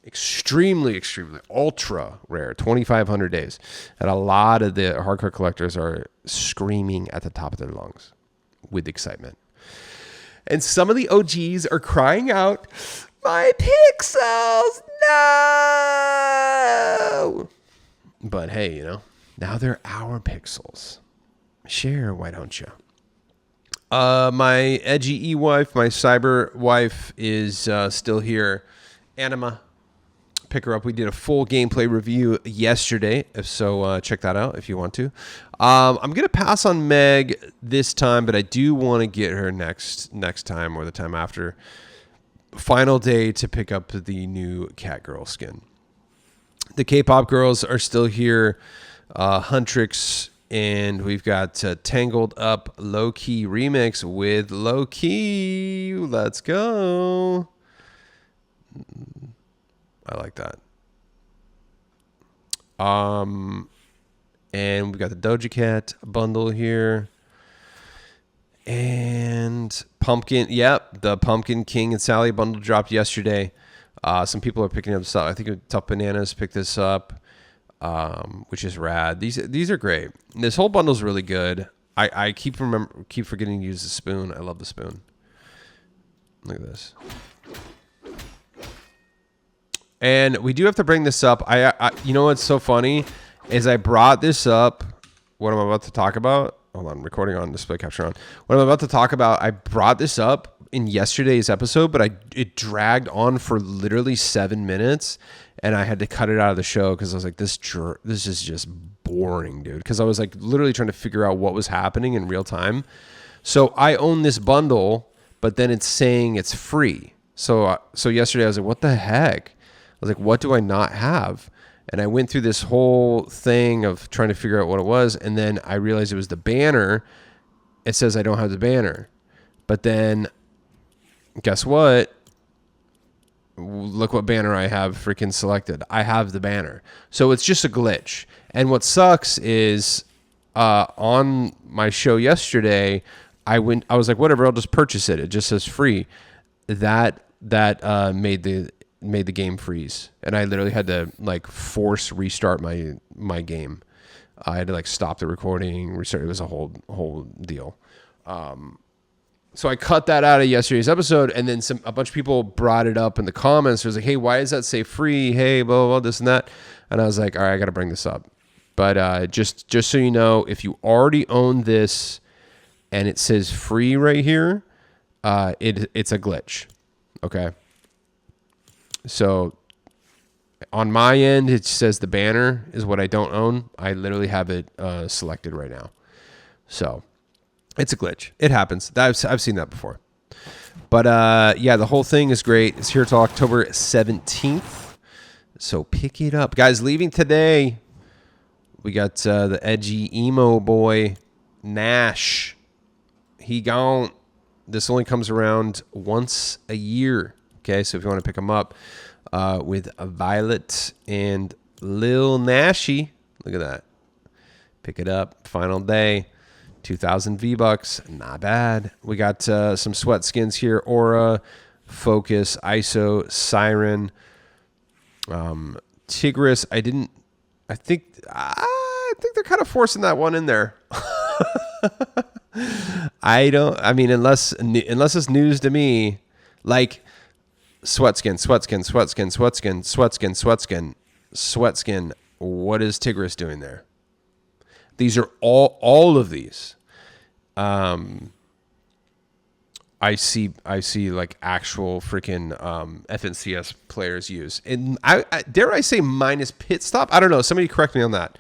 Extremely ultra rare. 2,500 days. And a lot of the hardcore collectors are screaming at the top of their lungs with excitement. And some of the OGs are crying out, "My pixels, no!" But hey, now they're our pixels. Share, why don't you? My edgy E-wife, my cyber wife is still here. Anima, pick her up. We did a full gameplay review yesterday, so check that out if you want to. I'm going to pass on Meg this time, but I do want to get her next time or the time after. Final day to pick up the new Catgirl skin. The K-pop girls are still here. Huntrix, and we've got Tangled Up Low-Key remix with Low-Key. Let's go. I like that. And we got the Doja Cat bundle here. And Pumpkin, the Pumpkin King and Sally bundle dropped yesterday. Some people are picking up stuff. I think Tough Bananas picked this up, which is rad. These are great. This whole bundle is really good. I keep forgetting to use the spoon. I love the spoon. Look at this. And we do have to bring this up. I you know what's so funny is I brought this up. What I'm about to talk about. Hold on, recording on, display capture on. What I'm about to talk about, I brought this up in yesterday's episode, but it dragged on for literally 7 minutes, and I had to cut it out of the show because I was like, this is just boring, dude. Because I was like literally trying to figure out what was happening in real time. So I own this bundle, but then it's saying it's free. So yesterday I was like, what the heck? I was like, what do I not have? And I went through this whole thing of trying to figure out what it was. And then I realized it was the banner. It says I don't have the banner. But then guess what? Look what banner I have freaking selected. I have the banner. So it's just a glitch. And what sucks is on my show yesterday, I was like, whatever, I'll just purchase it. It just says free. That made the game freeze, and I literally had to like force restart my game. I had to like stop the recording, restart. It was a whole deal. So I cut that out of yesterday's episode, and then a bunch of people brought it up in the comments. It was like, hey, why does that say free? Hey, blah, blah, blah, this and that. And I was like, all right, I got to bring this up. But just so you know, if you already own this and it says free right here, it's a glitch. Okay. So on my end, it says the banner is what I don't own. I literally have it selected right now. So it's a glitch. It happens. I've seen that before. But the whole thing is great. It's here till October 17th. So pick it up. Guys, leaving today, we got the edgy emo boy, Nash. He gone. This only comes around once a year. Okay, so if you want to pick them up with Violet and Lil Nashy. Look at that. Pick it up. Final day. 2,000 V-Bucks. Not bad. We got some sweat skins here. Aura, Focus, ISO, Siren, Tigris. I think they're kind of forcing that one in there. I mean, unless it's news to me, like sweat skin. What is Tigris doing there? These are all of these. I see like actual freaking FNCS players use. And I dare I say minus pit stop? I don't know. Somebody correct me on that.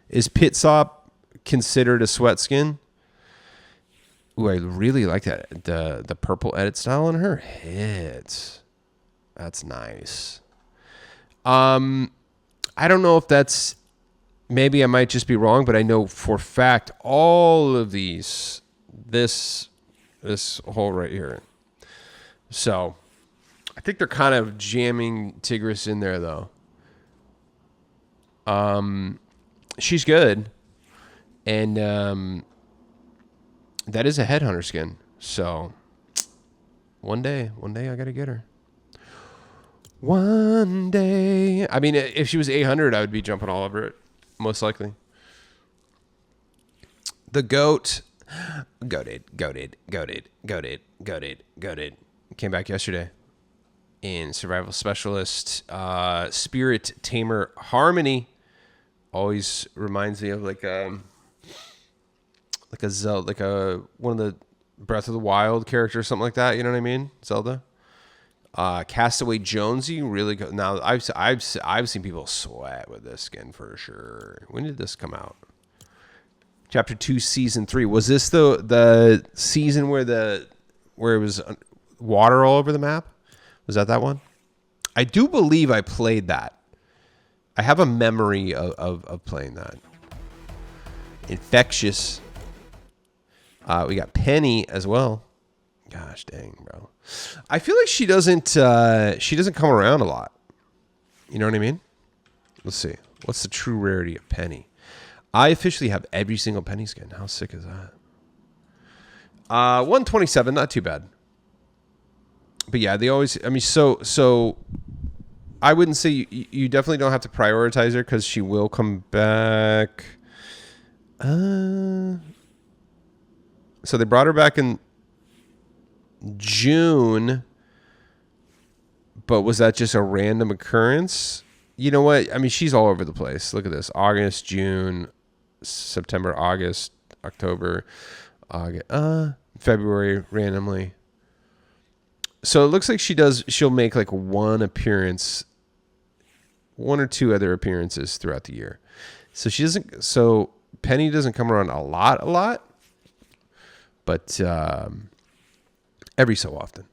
Is pit stop considered a sweat skin? Ooh, I really like that. The purple edit style on her hits. That's nice. I don't know if that's, maybe I might just be wrong, but I know for a fact all of these, this hole right here. So I think they're kind of jamming Tigris in there though. She's good. And that is a headhunter skin. So one day I gotta get her. One day. I mean, if she was 800, I would be jumping all over it, most likely. The goat. Goated. Came back yesterday in Survival Specialist. Spirit Tamer Harmony. Always reminds me of like a Zelda, like one of the Breath of the Wild characters, something like that. You know what I mean? Zelda. Castaway Jonesy, really good. Now I've seen people sweat with this skin for sure. When did this come out? Chapter 2, Season 3. Was this the season where it was water all over the map? Was that one? I do believe I played that. I have a memory of playing that. Infectious. We got Penny as well. Gosh dang, bro. I feel like she doesn't come around a lot. You know what I mean? Let's see. What's the true rarity of Penny? I officially have every single Penny skin. How sick is that? 127, not too bad. But yeah, they always, I mean, so I wouldn't say you definitely don't have to prioritize her because she will come back. So they brought her back in June, but was that just a random occurrence? You know what? I mean, she's all over the place. Look at this. August, June, September, August, October, February, randomly. So it looks like she'll make like one appearance, one or two other appearances throughout the year. So Penny doesn't come around a lot, but every so often.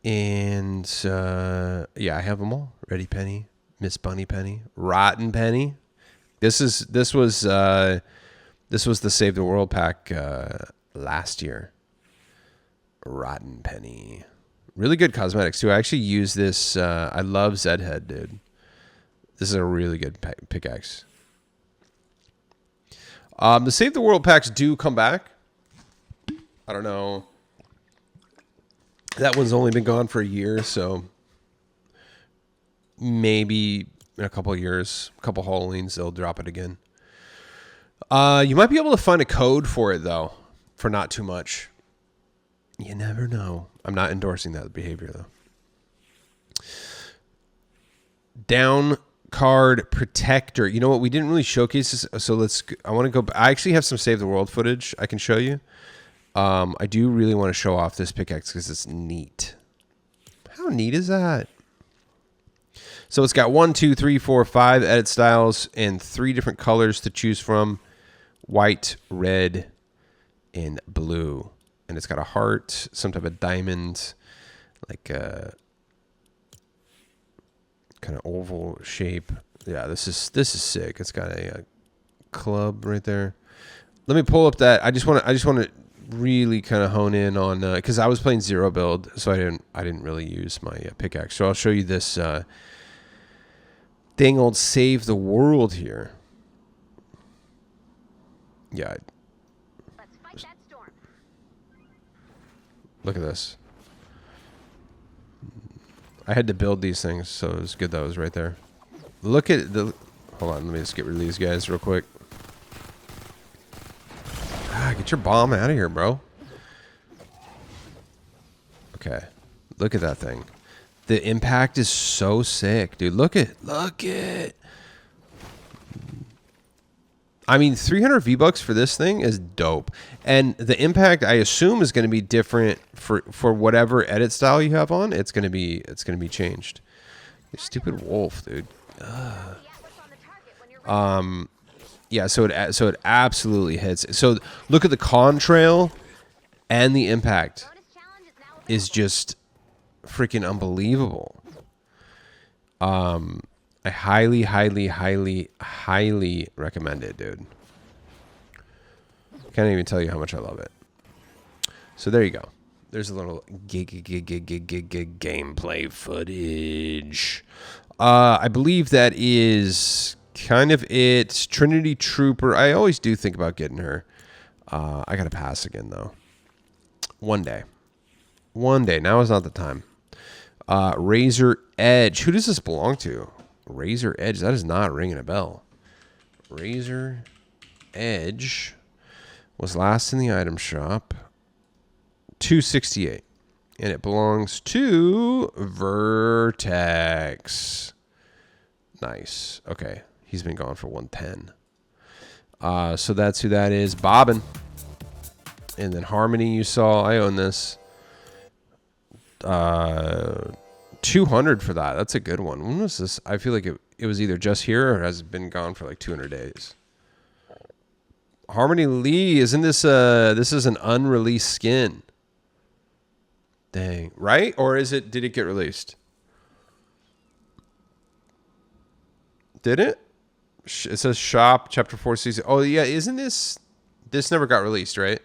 And yeah, I have them all. Ready Penny, Miss Bunny Penny, Rotten Penny. This was the Save the World pack last year. Rotten Penny. Really good cosmetics too. I actually use this. I love Zedhead, dude. This is a really good pickaxe. The Save the World packs do come back. I don't know. That one's only been gone for a year, so maybe in a couple of years, a couple Halloweens, they'll drop it again. You might be able to find a code for it, though, for not too much. You never know. I'm not endorsing that behavior, though. Down card protector. You know what? We didn't really showcase this, so I want to go. I actually have some Save the World footage I can show you. I do really want to show off this pickaxe because it's neat. How neat is that? So it's got 1, 2, 3, 4, 5 edit styles and 3 different colors to choose from: white, red, and blue. And it's got a heart, some type of diamond, like a kind of oval shape. Yeah, this is sick. It's got a club right there. Let me pull up that. I just want to really kind of hone in on because I was playing zero build, so I didn't really use my pickaxe. So I'll show you this Dang old save the world here. Yeah. Let's fight that storm. Look at this. I had to build these things, so it was good that I was right there. Look at the... Hold on, let me just get rid of these guys real quick. Ah, get your bomb out of here, bro. Okay. Look at that thing. The impact is so sick, dude. Look at... I mean, 300 V-Bucks for this thing is dope. And the impact, I assume, is going to be different for whatever edit style you have on. It's going to be changed. You stupid wolf, dude. Yeah, so it absolutely hits. So look at the contrail and the impact is just freaking unbelievable. I highly, highly, highly, highly recommend it, dude. Can't even tell you how much I love it. So there you go. There's a little gameplay footage. I believe that is kind of it. Trinity Trooper. I always do think about getting her. I gotta pass again though. One day. Now is not the time. Razor Edge. Who does this belong to? Razor Edge. That is not ringing a bell. Razor Edge was last in the item shop. 268. And it belongs to Vertex. Nice. Okay. He's been gone for 110. So that's who that is. Bobbin. And then Harmony you saw. I own this. 200 for that. That's a good one. When was this? I feel like it was either just here or has been gone for like 200 days. Harmony Lee, isn't this this is an unreleased skin? Dang, right? Or did it get released? Did it? It says shop chapter 4 season. Oh yeah, isn't this never got released, right?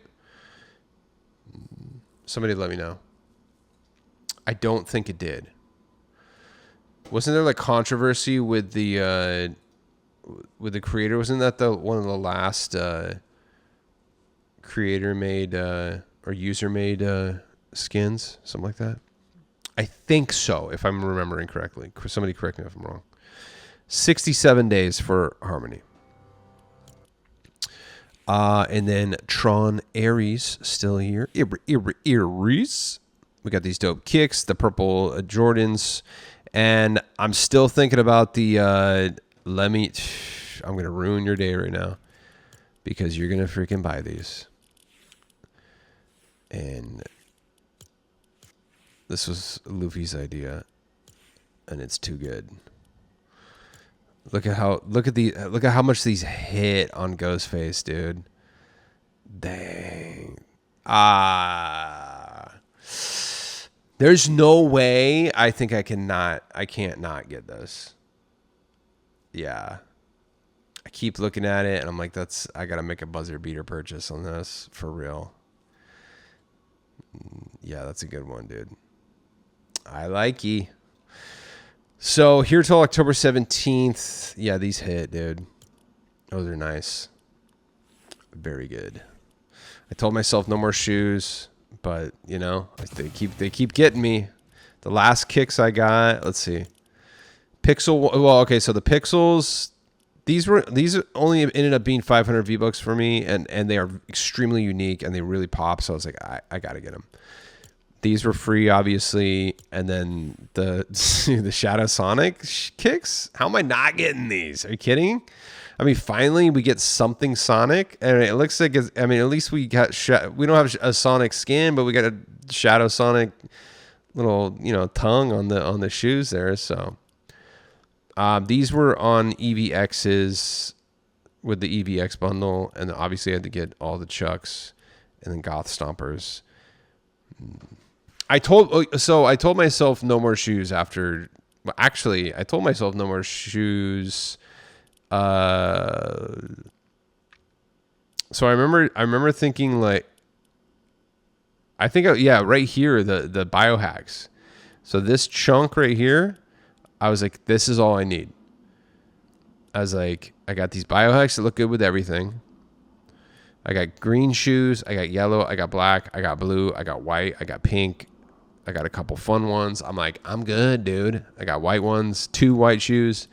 Somebody let me know. I don't think it did. Wasn't there like controversy with the creator? Wasn't that one of the last creator made or user made skins, something like that? I think so, if I'm remembering correctly. Somebody correct me if I'm wrong. 67 days for Harmony. And then Tron Ares still here. Ares. We got these dope kicks, the purple Jordans, and I'm still thinking about the. I'm gonna ruin your day right now because you're gonna freaking buy these. And this was Luffy's idea, and it's too good. Look at how much these hit on Ghostface, dude. Dang. There's no way I think I can't not get this. Yeah. I keep looking at it and I'm like, I gotta make a buzzer beater purchase on this for real. Yeah, that's a good one, dude. I like ye. So here till October 17th. Yeah, these hit, dude. Those are nice. Very good. I told myself no more shoes, but you know, they keep getting me. The last kicks I got, let's see. Pixel, well, okay, so the Pixels, these only ended up being 500 V-Bucks for me, and they are extremely unique and they really pop, so I was like, I gotta get them. These were free, obviously, and then the Shadow Sonic kicks. How am I not getting these? Are you kidding? I mean, finally we get something Sonic, and it looks like at least we got we don't have a Sonic skin, but we got a Shadow Sonic little tongue on the shoes there. So these were on EVX's with the EVX bundle, and obviously I had to get all the Chucks and then Goth Stompers. I told myself no more shoes after. Well, actually, I told myself no more shoes. So I remember thinking like, I think right here the biohacks. So this chunk right here, I was like, this is all I need. I was like, I got these biohacks that look good with everything. I got green shoes. I got yellow. I got black. I got blue. I got white. I got pink. I got a couple fun ones. I'm like, I'm good, dude. I got white ones, 2 white shoes.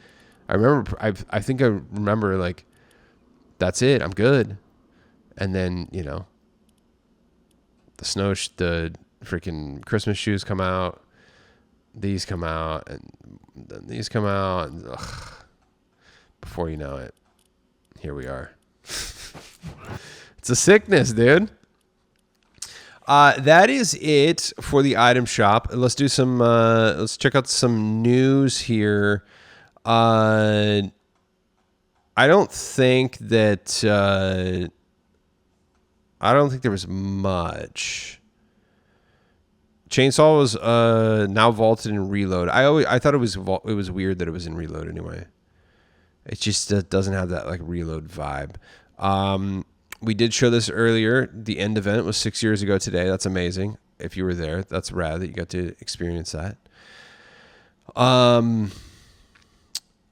I remember, I think I remember like, that's it. I'm good. And then, you know, the freaking Christmas shoes come out. These come out, and then these come out. And, ugh, before you know it, here we are. It's a sickness, dude. That is it for the item shop. Let's do some. Let's check out some news here. I don't think that. I don't think there was much. Chainsaw was now vaulted in reload. I thought it was weird that it was in reload anyway. It just doesn't have that like reload vibe. We did show this earlier. The end event was 6 years ago today. That's amazing. If you were there, that's rad that you got to experience that.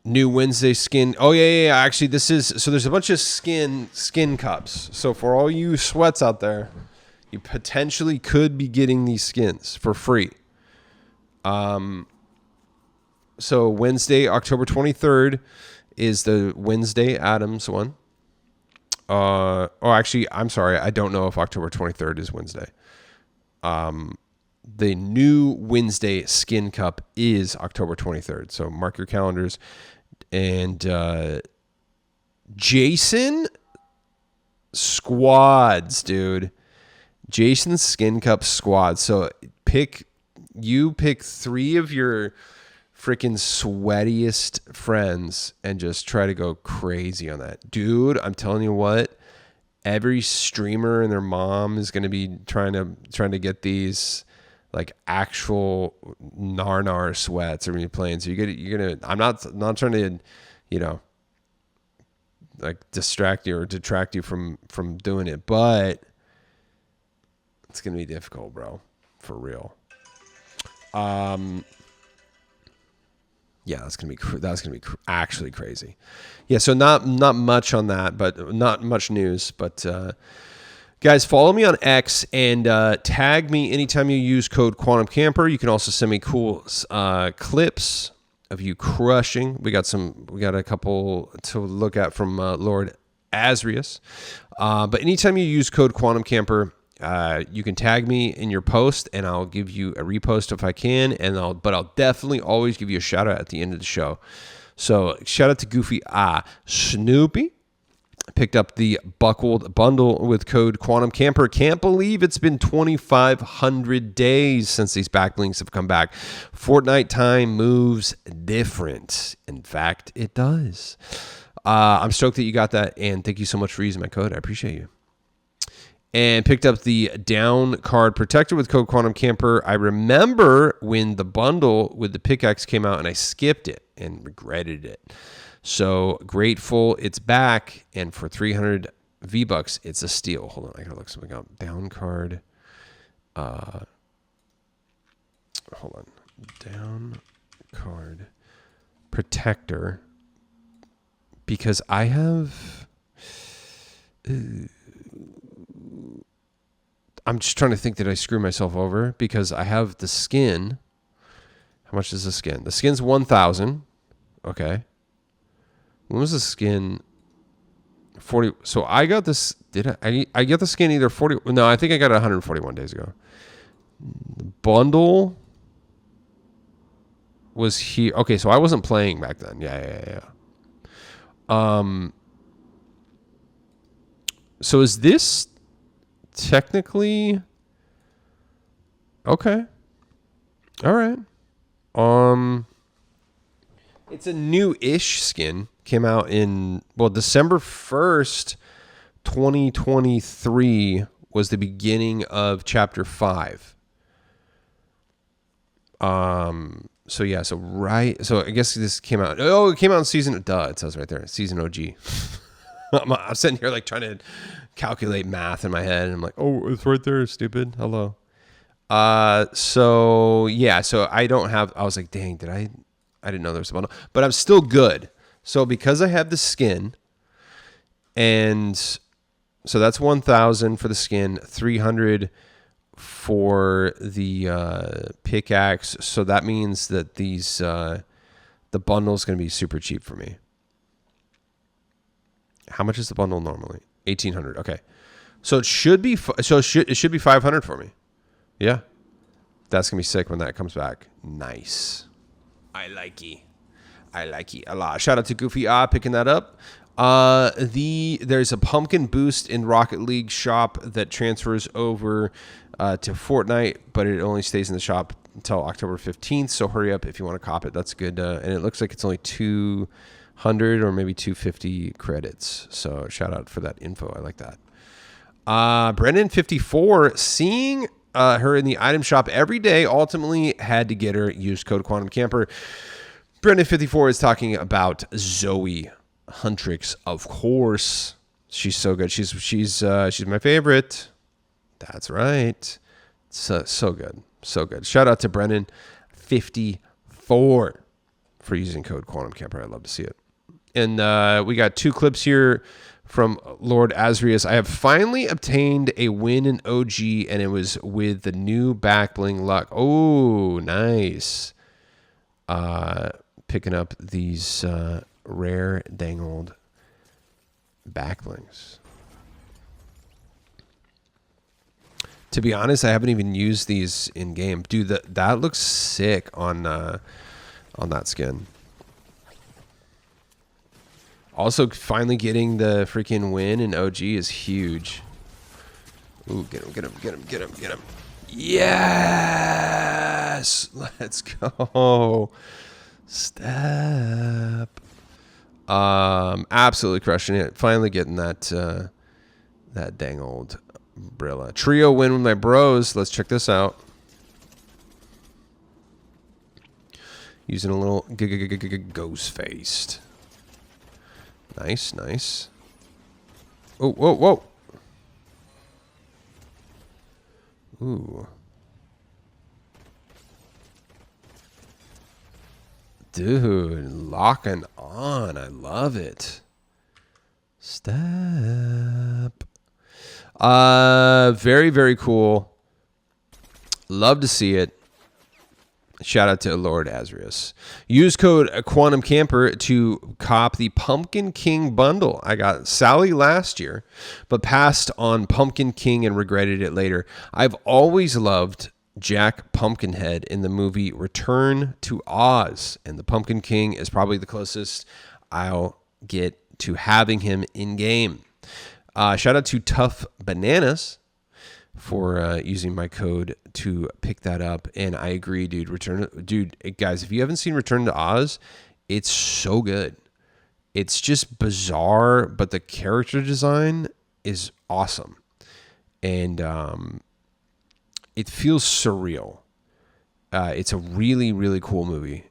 New Wednesday skin. Oh yeah. Actually, this is so. There's a bunch of skin cups. So for all you sweats out there, you potentially could be getting these skins for free. So Wednesday, October 23rd, is the Wednesday Addams one. Actually, I'm sorry. I don't know if October 23rd is Wednesday. The new Wednesday skin cup is October 23rd. So mark your calendars. And Jason squads, dude. Jason's skin cup squad. So pick 3 of your freaking sweatiest friends and just try to go crazy on that. Dude, I'm telling you what, every streamer and their mom is going to be trying to get these like actual Narnar sweats are going to be playing. So you're going to, I'm not trying to, you know, like distract you or detract you from doing it, but it's going to be difficult, bro, for real. Yeah, that's gonna be actually crazy. Yeah, so not much on that, but not much news. But guys, follow me on X and tag me anytime you use code Quantum Camper. You can also send me cool clips of you crushing. We got a couple to look at from Lord Asrius. But anytime you use code Quantum Camper, you can tag me in your post and I'll give you a repost if I can, but I'll definitely always give you a shout out at the end of the show. So shout out to Goofy Snoopy. Picked up the buckled bundle with code Quantum Camper. Can't believe it's been 2,500 days since these backlinks have come back. Fortnite time moves different. In fact, it does. I'm stoked that you got that, and thank you so much for using my code. I appreciate you. And picked up the down card protector with code Quantum Camper. I remember when the bundle with the pickaxe came out and I skipped it and regretted it. So grateful it's back. And for 300 V-Bucks, it's a steal. Hold on, I gotta look something up. Down card. Hold on. Down card protector. Because I have... I'm just trying to think, did I screw myself over? Because I have the skin. How much is the skin? The skin's 1,000. Okay. When was the skin? 40. So I got this. Did I get the skin either 40? No, I think I got it 141 days ago. The bundle was here. Okay, so I wasn't playing back then. Yeah. So is this technically okay? All right. It's a new-ish skin. Came out in December 1st, 2023 was the beginning of chapter 5. So yeah, so I guess this came out. Oh, it came out in season. Duh, it says right there, season OG. I'm sitting here like trying to calculate math in my head, and I'm like, oh, it's right there, stupid. Hello. So yeah, so I don't have. I was like, dang, I didn't know there was a bundle, but I'm still good. So because I have the skin, and so that's 1,000 for the skin, 300 for the pickaxe. So that means that these the bundle is going to be super cheap for me. How much is the bundle normally? 1,800. Okay, so it should be it should be 500 for me. Yeah, that's gonna be sick when that comes back. Nice. I like it a lot. Shout out to Goofy picking that up. There's a pumpkin boost in Rocket League shop that transfers over to Fortnite, but it only stays in the shop until October 15th. So hurry up if you want to cop it. That's good. And it looks like it's only 200 or maybe 250 credits. So shout out for that info. I like that. Brendan54, seeing her in the item shop every day, ultimately had to get her. Use code Quantum Camper. Brendan54 is talking about Zoe Huntrix, of course. She's so good. She's my favorite. That's right. So good. So good. Shout out to Brendan54 for using code Quantum Camper. I'd love to see it. And we got 2 clips here from Lord Asrius. I have finally obtained a win in OG, and it was with the new backbling luck. Oh, nice. Picking up these rare dangled backblings. To be honest, I haven't even used these in game. Dude, that looks sick on that skin. Also, finally getting the freaking win in OG is huge. Ooh, get him. Yes! Let's go. Step. Absolutely crushing it. Finally getting that dang old Brilla. Trio win with my bros. Let's check this out. Using a little ghost faced. Nice. Oh, whoa. Ooh. Dude, locking on. I love it. Step. Very, very cool. Love to see it. Shout out to Lord Asrius. Use code Quantum Camper to cop the Pumpkin King bundle. I got Sally last year, but passed on Pumpkin King and regretted it later. I've always loved Jack Pumpkinhead in the movie Return to Oz, and the Pumpkin King is probably the closest I'll get to having him in game. Shout out to Tough Bananas for using my code to pick that up. And I agree, dude. Guys, if you haven't seen Return to Oz, it's so good. It's just bizarre, but the character design is awesome. And it feels surreal. It's a really, really cool movie.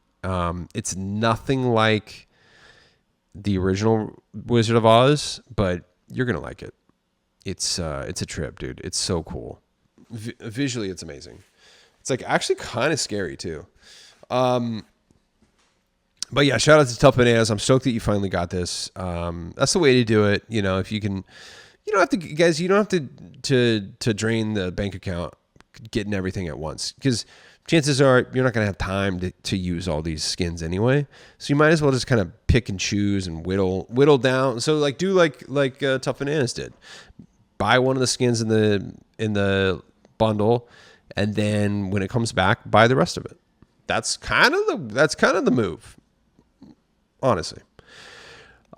It's nothing like the original Wizard of Oz, but you're going to like it. It's a trip, dude. It's so cool. Visually, it's amazing. It's like actually kind of scary too. But yeah, shout out to Tough Bananas. I'm stoked that you finally got this. That's the way to do it. You know, if you can, you don't have to, guys. You don't have to drain the bank account getting everything at once, because chances are you're not going to have time to use all these skins anyway. So you might as well just kind of pick and choose and whittle down. So like do like Tough Bananas did. Buy one of the skins in the bundle, and then when it comes back, buy the rest of it. That's kind of the move, honestly.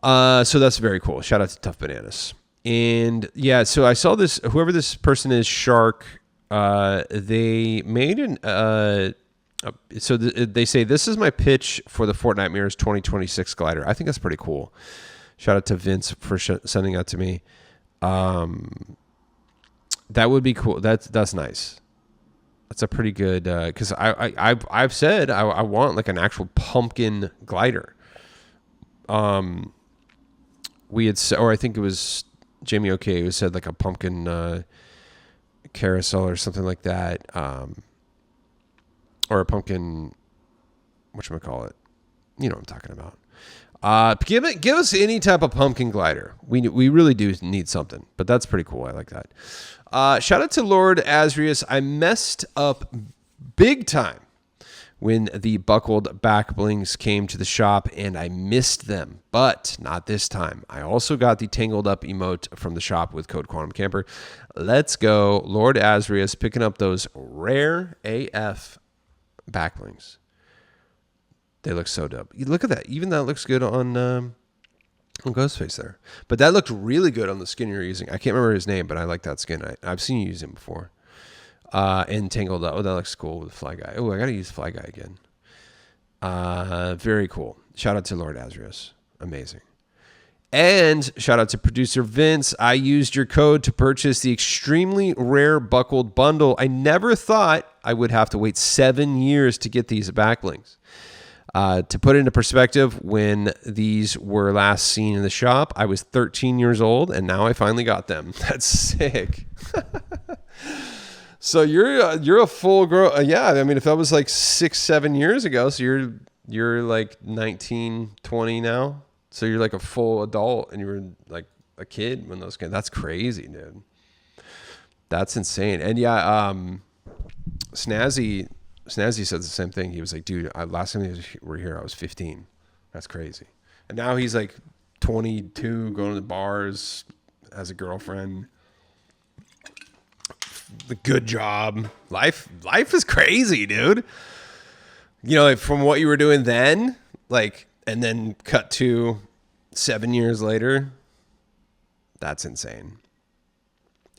So that's very cool. Shout out to Tough Bananas. And yeah, so I saw this. Whoever this person is, Shark. They made they say, this is my pitch for the Fortnitemares 2026 glider. I think that's pretty cool. Shout out to Vince for sending that to me. That would be cool. That's nice. That's a pretty good, because I've said I want like an actual pumpkin glider. We had said, or I think it was Jamie OK who said like a pumpkin carousel or something like that, or a pumpkin, whatchamacallit, you know what I'm talking about. Give us any type of pumpkin glider. We really do need something, but that's pretty cool. I like that. Shout out to Lord Asrius. I messed up big time when the buckled backblings came to the shop and I missed them, but not this time. I also got the tangled up emote from the shop with code Quantum Camper. Let's go. Lord Asrius picking up those rare AF backblings. They look so dope. Look at that. Even that looks good on Ghostface there. But that looked really good on the skin you're using. I can't remember his name, but I like that skin. I've seen you use him before. And tangled up. Oh, that looks cool with Fly Guy. Oh, I got to use Fly Guy again. Very cool. Shout out to Lord Asrius. Amazing. And shout out to producer Vince. I used your code to purchase the extremely rare buckled bundle. I never thought I would have to wait 7 years to get these backlinks. To put it into perspective, when these were last seen in the shop, I was 13 years old, and now I finally got them. That's sick. So you're a full grown. Yeah, I mean, if that was like 6-7 years ago, so you're like 19, 20 now. So you're like a full adult, and you were like a kid when those came. That's crazy, dude. That's insane. And yeah, Snazzy said the same thing. He was like, dude, last time we were here, I was 15. That's crazy. And now he's like 22, going to the bars, has a girlfriend, the good job. Life is crazy, dude. You know, like from what you were doing then, like, and then cut to 7 years later. That's insane.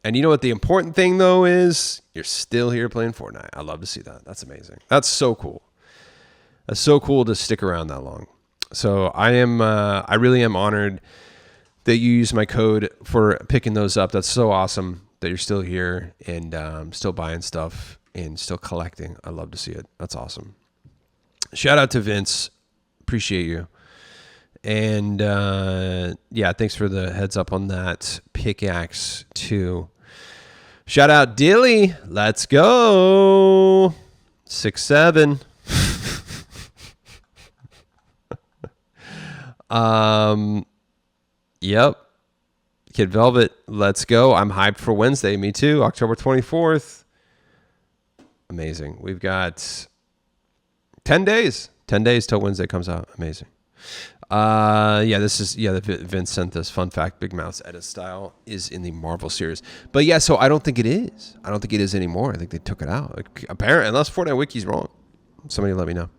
And you know what the important thing, though, is? You're still here playing Fortnite. I love to see that. That's amazing. That's so cool. That's so cool to stick around that long. So I really am honored that you use my code for picking those up. That's so awesome that you're still here and still buying stuff and still collecting. I love to see it. That's awesome. Shout out to Vince. Appreciate you. And yeah, thanks for the heads up on that pickaxe too. Shout out Dilly. Let's go. 6-7. Yep. Kid Velvet, let's go. I'm hyped for Wednesday. Me too. October 24th. Amazing. We've got 10 days. 10 days till Wednesday comes out. Amazing. Vince sent this fun fact. Big Mouth's edit style is in the Marvel series, but yeah, so I don't think it is. I don't think it is anymore. I think they took it out. Like, apparently, unless Fortnite Wiki's wrong. Somebody let me know.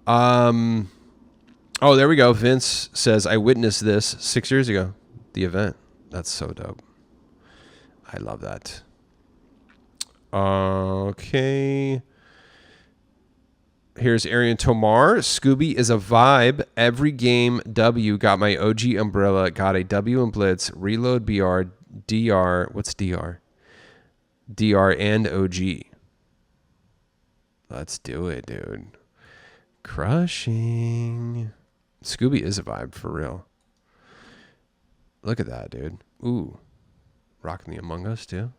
Oh, there we go. Vince says, I witnessed this 6 years ago. The event. That's so dope. I love that. Okay. Here's Arian Tomar. Scooby is a vibe. Every game W. Got my OG umbrella. Got a W and Blitz. Reload BR. DR. What's DR? DR and OG. Let's do it, dude. Crushing. Scooby is a vibe for real. Look at that, dude. Ooh. Rocking the Among Us, too.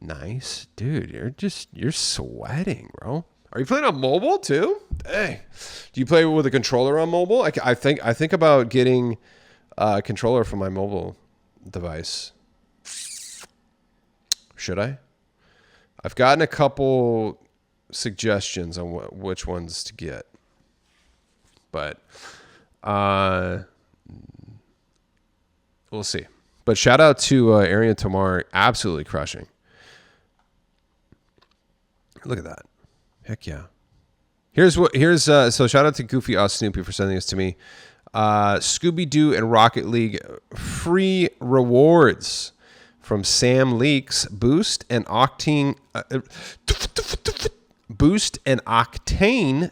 Nice. Dude, you're sweating, bro. Are you playing on mobile too? Hey, do you play with a controller on mobile? I think about getting a controller for my mobile device. Should I? I've gotten a couple suggestions on which ones to get, but we'll see. But shout out to Arian Tomar, absolutely crushing. Look at that. Heck yeah. So shout out to Goofy Snoopy for sending this to me. Scooby-Doo and Rocket League free rewards from Sam Leaks. Boost and Octane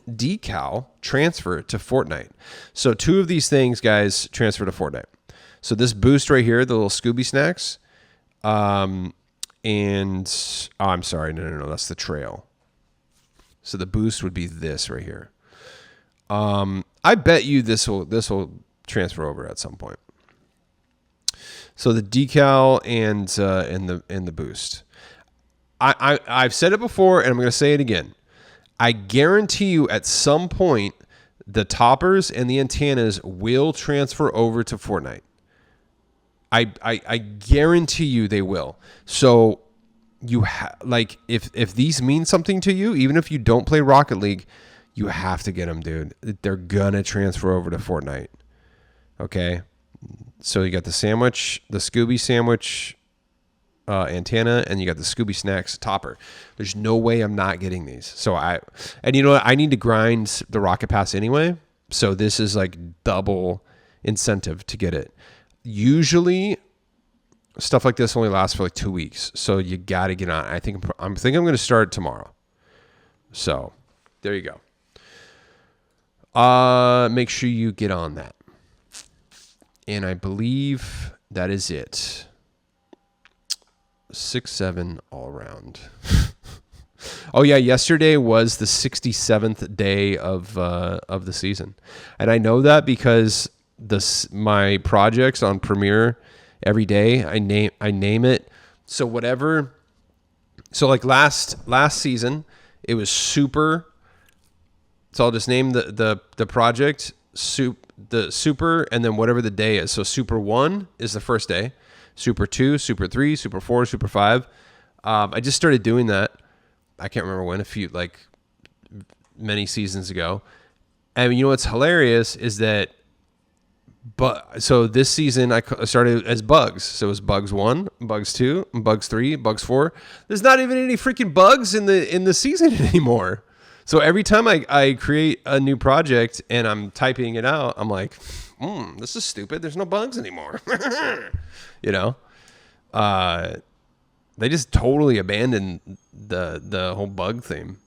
decal transfer to Fortnite. So 2 of these things, guys, transfer to Fortnite. So this boost right here, the little Scooby snacks, I'm sorry, no, that's the trail. So the boost would be this right here. I bet you this will transfer over at some point. So the decal and the boost. I've said it before and I'm going to say it again. I guarantee you at some point the toppers and the antennas will transfer over to Fortnite. I guarantee you they will. So like if these mean something to you, even if you don't play Rocket League, you have to get them, dude. They're gonna transfer over to Fortnite. Okay, so you got the sandwich, the Scooby sandwich antenna, and you got the Scooby Snacks topper. There's no way I'm not getting these. So and you know what? I need to grind the Rocket Pass anyway. So this is like double incentive to get it. Usually stuff like this only lasts for like 2 weeks. So you got to get on. I think I'm going to start tomorrow. So there you go. Make sure you get on that. And I believe that is it. 6-7 all around. Oh yeah, yesterday was the 67th day of the season, and I know that because my projects on Premiere every day I name it. So whatever. So like last season it was super. So I'll just name the project the super, and then whatever the day is. So Super 1 is the first day. Super 2, Super 3, Super 4, Super 5. I just started doing that. I can't remember when, many seasons ago. And you know what's hilarious is that, so this season I started as bugs. So it was bugs 1, bugs 2, bugs 3, bugs 4. There's not even any freaking bugs in the season anymore. So every time I create a new project and I'm typing it out, I'm like, this is stupid. There's no bugs anymore. You know, they just totally abandoned the whole bug theme,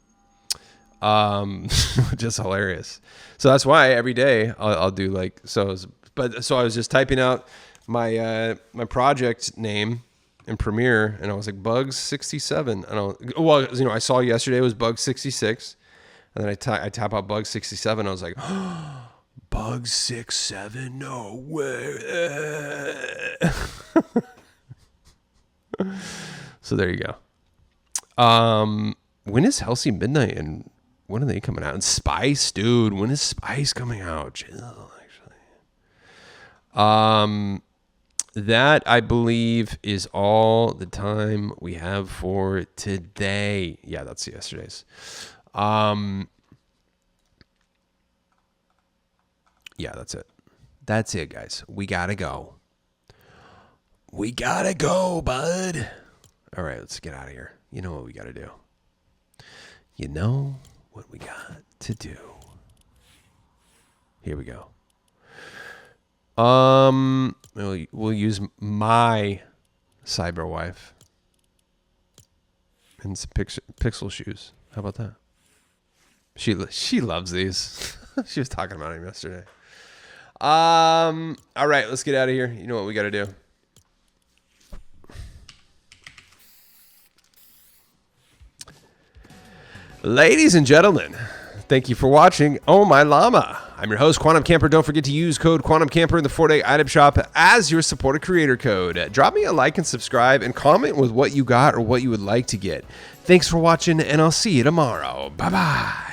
which is hilarious. So that's why every day I'll do like so. So I was just typing out my project name in Premiere, and I was like bugs 67. And I saw yesterday was bug 66, and then I tap out bug 67. I was like, bug 67, no way. So there you go. When is Halcyon Midnight and when are they coming out? And Spice, dude, when is Spice coming out? Chill, actually. That I believe is all the time we have for today. Yeah, that's yesterday's. Yeah, that's it. That's it, guys. We gotta go. We gotta go, bud. All right, let's get out of here. You know what we gotta do. You know what we got to do. Here we go. We'll use my cyber wife and some pixel shoes. How about that? She loves these. She was talking about him yesterday. All right, let's get out of here. You know what we got to do. Ladies and gentlemen, thank you for watching Oh My Llama. I'm your host, Quantum Camper. Don't forget to use code Quantum Camper in the Fortnite item shop as your supported creator code. Drop me a like and subscribe and comment with what you got or what you would like to get. Thanks for watching, and I'll see you tomorrow. Bye-bye.